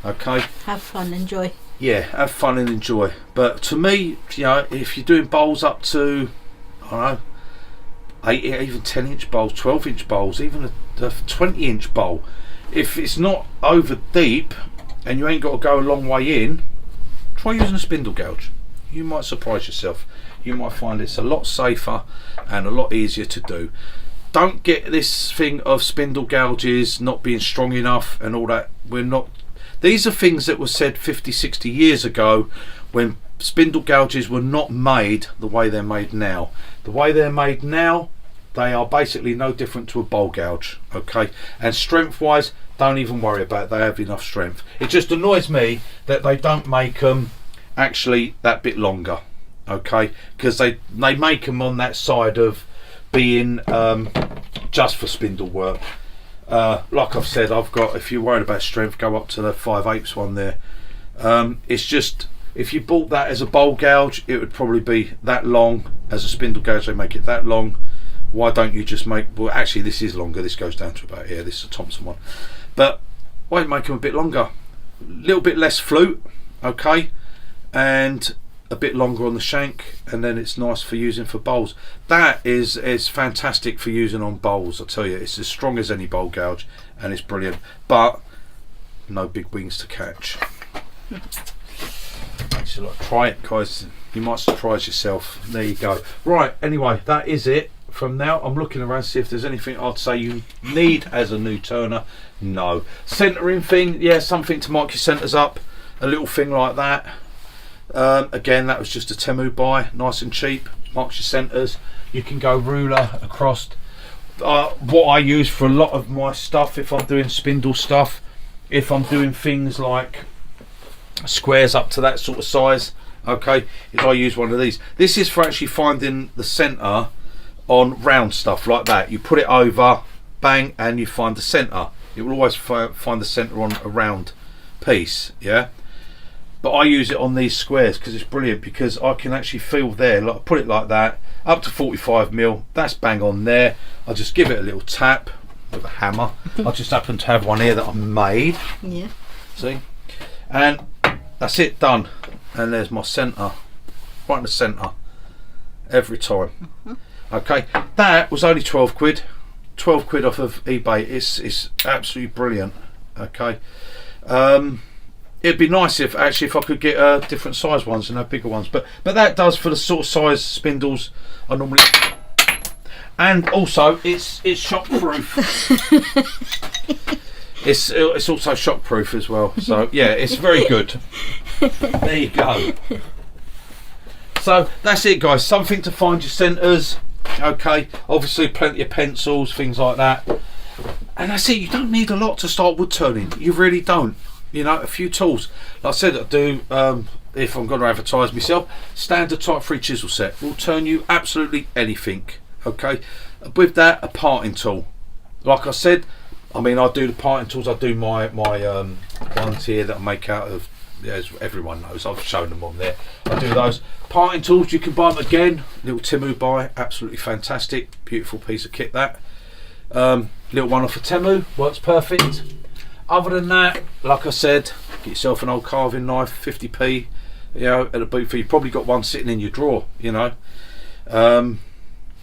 Okay. Have fun, enjoy. Yeah, have fun and enjoy. But to me, you know, if you're doing bowls up to, I don't know, 8, even 10-inch bowls, 12-inch bowls, even a 20-inch bowl, if it's not over deep and you ain't got to go a long way in, try using a spindle gouge. You might surprise yourself. You might find it's a lot safer and a lot easier to do. Don't get this thing of spindle gouges not being strong enough and all that. These are things that were said 50, 60 years ago when spindle gouges were not made the way they're made now. The way they're made now, they are basically no different to a bowl gouge, okay? And strength wise, don't even worry about it. They have enough strength. It just annoys me that they don't make them actually that bit longer, okay? Because they make them on that side of being just for spindle work. Like I've said, I've got, if you're worried about strength, go up to the 5/8 one there. It's just, if you bought that as a bowl gouge, it would probably be that long. As a spindle gouge, they make it that long. Why don't you just make, well actually this is longer, this goes down to about here, this is a Thompson one, but why don't you make them a bit longer, a little bit less flute, okay, and a bit longer on the shank, and then it's nice for using for bowls. That is fantastic for using on bowls. I tell you, it's as strong as any bowl gouge and it's brilliant, but no big wings to catch. So like, try it guys, you might surprise yourself. There you go. Right, anyway, that is it. From now, I'm looking around to see if there's anything I'd say you need as a new turner. No. Centering thing, yeah, something to mark your centers up, a little thing like that. Again, that was just a Temu buy, nice and cheap. Marks your centers. You can go ruler across. What I use for a lot of my stuff, if I'm doing spindle stuff, if I'm doing things like squares up to that sort of size, okay, is I use one of these. This is for actually finding the center on round stuff like that. You put it over, bang, and you find the center. It will always find the center on a round piece, yeah. But I use it on these squares because it's brilliant, because I can actually feel there, like put it like that, up to 45mm, that's bang on there. I just give it a little tap with a hammer. I just happen to have one here that I made. Yeah. See? And that's it, done. And there's my center, right in the center, every time. Okay, that was only 12 quid. 12 quid off of eBay. It's absolutely brilliant. Okay, it'd be nice if I could get different size ones and have bigger ones, but that does for the sort of size spindles I normally. And also, it's shock proof. It's also shock proof as well. So yeah, it's very good. There you go. So that's it, guys. Something to find your centers. Okay, obviously plenty of pencils, things like that, and that's it. You don't need a lot to start wood turning. You really don't. You know, a few tools. Like I said, I do. If I'm going to advertise myself, standard Type 3 chisel set will turn you absolutely anything. Okay, with that, a parting tool. Like I said, I mean, I do the parting tools. I do my ones here that I make out of. As everyone knows, I've shown them on there. I do those parting tools. You can buy them again. Little Temu buy, absolutely fantastic, beautiful piece of kit. That little one off of Temu works perfect. Other than that, like I said, get yourself an old carving knife, 50p. You know, at a boot fair. You've probably got one sitting in your drawer. You know,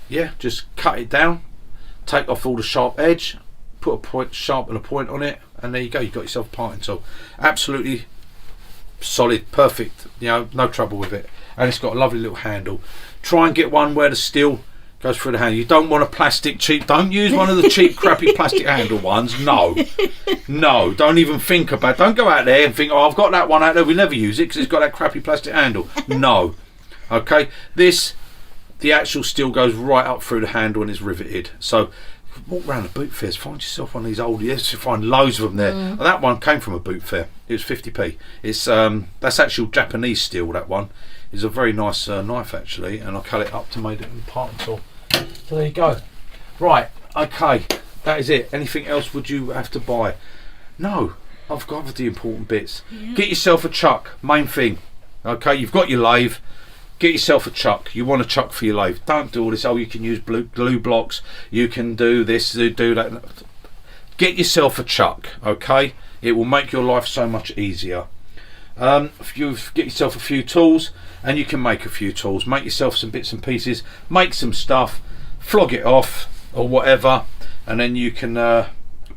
yeah, just cut it down, take off all the sharp edge, put a point, sharpen a point on it, and there you go. You've got yourself a parting tool. Absolutely solid, perfect, you know, no trouble with it, and it's got a lovely little handle. Try and get one where the steel goes through the handle. You don't want a plastic cheap, don't use one of the cheap crappy plastic handle ones. No, don't even think about it. Don't go out there and think, oh, I've got that one out there, we never use it because it's got that crappy plastic handle. No. Okay, the actual steel goes right up through the handle and is riveted. So walk around the boot fairs, find yourself one of these old, yes, you find loads of them there. And that one came from a boot fair. It was 50p. It's that's actual Japanese steel. That one is a very nice knife actually, and I cut it up to make it a parting tool. So there you go. Right, okay, that is it. Anything else would you have to buy? No, I've got the important bits. Yeah. Get yourself a chuck, main thing. Okay, you've got your lathe. Get yourself a chuck. You want a chuck for your lathe. Don't do all this. Oh, you can use glue blocks. You can do this, do that. Get yourself a chuck. Okay, it will make your life so much easier. If you get yourself a few tools, and you can make a few tools. Make yourself some bits and pieces. Make some stuff. Flog it off or whatever, and then you can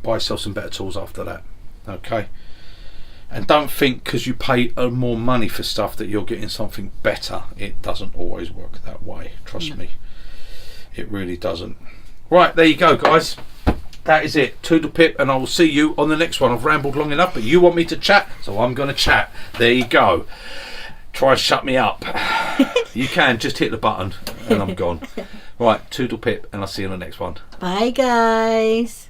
buy yourself some better tools after that. Okay. And don't think because you pay more money for stuff that you're getting something better. It doesn't always work that way. Trust me. It really doesn't. Right, there you go, guys. That is it. Toodle pip, and I will see you on the next one. I've rambled long enough, but you want me to chat, so I'm going to chat. There you go. Try and shut me up. You can, just hit the button, and I'm gone. Right, toodle pip, and I'll see you on the next one. Bye, guys.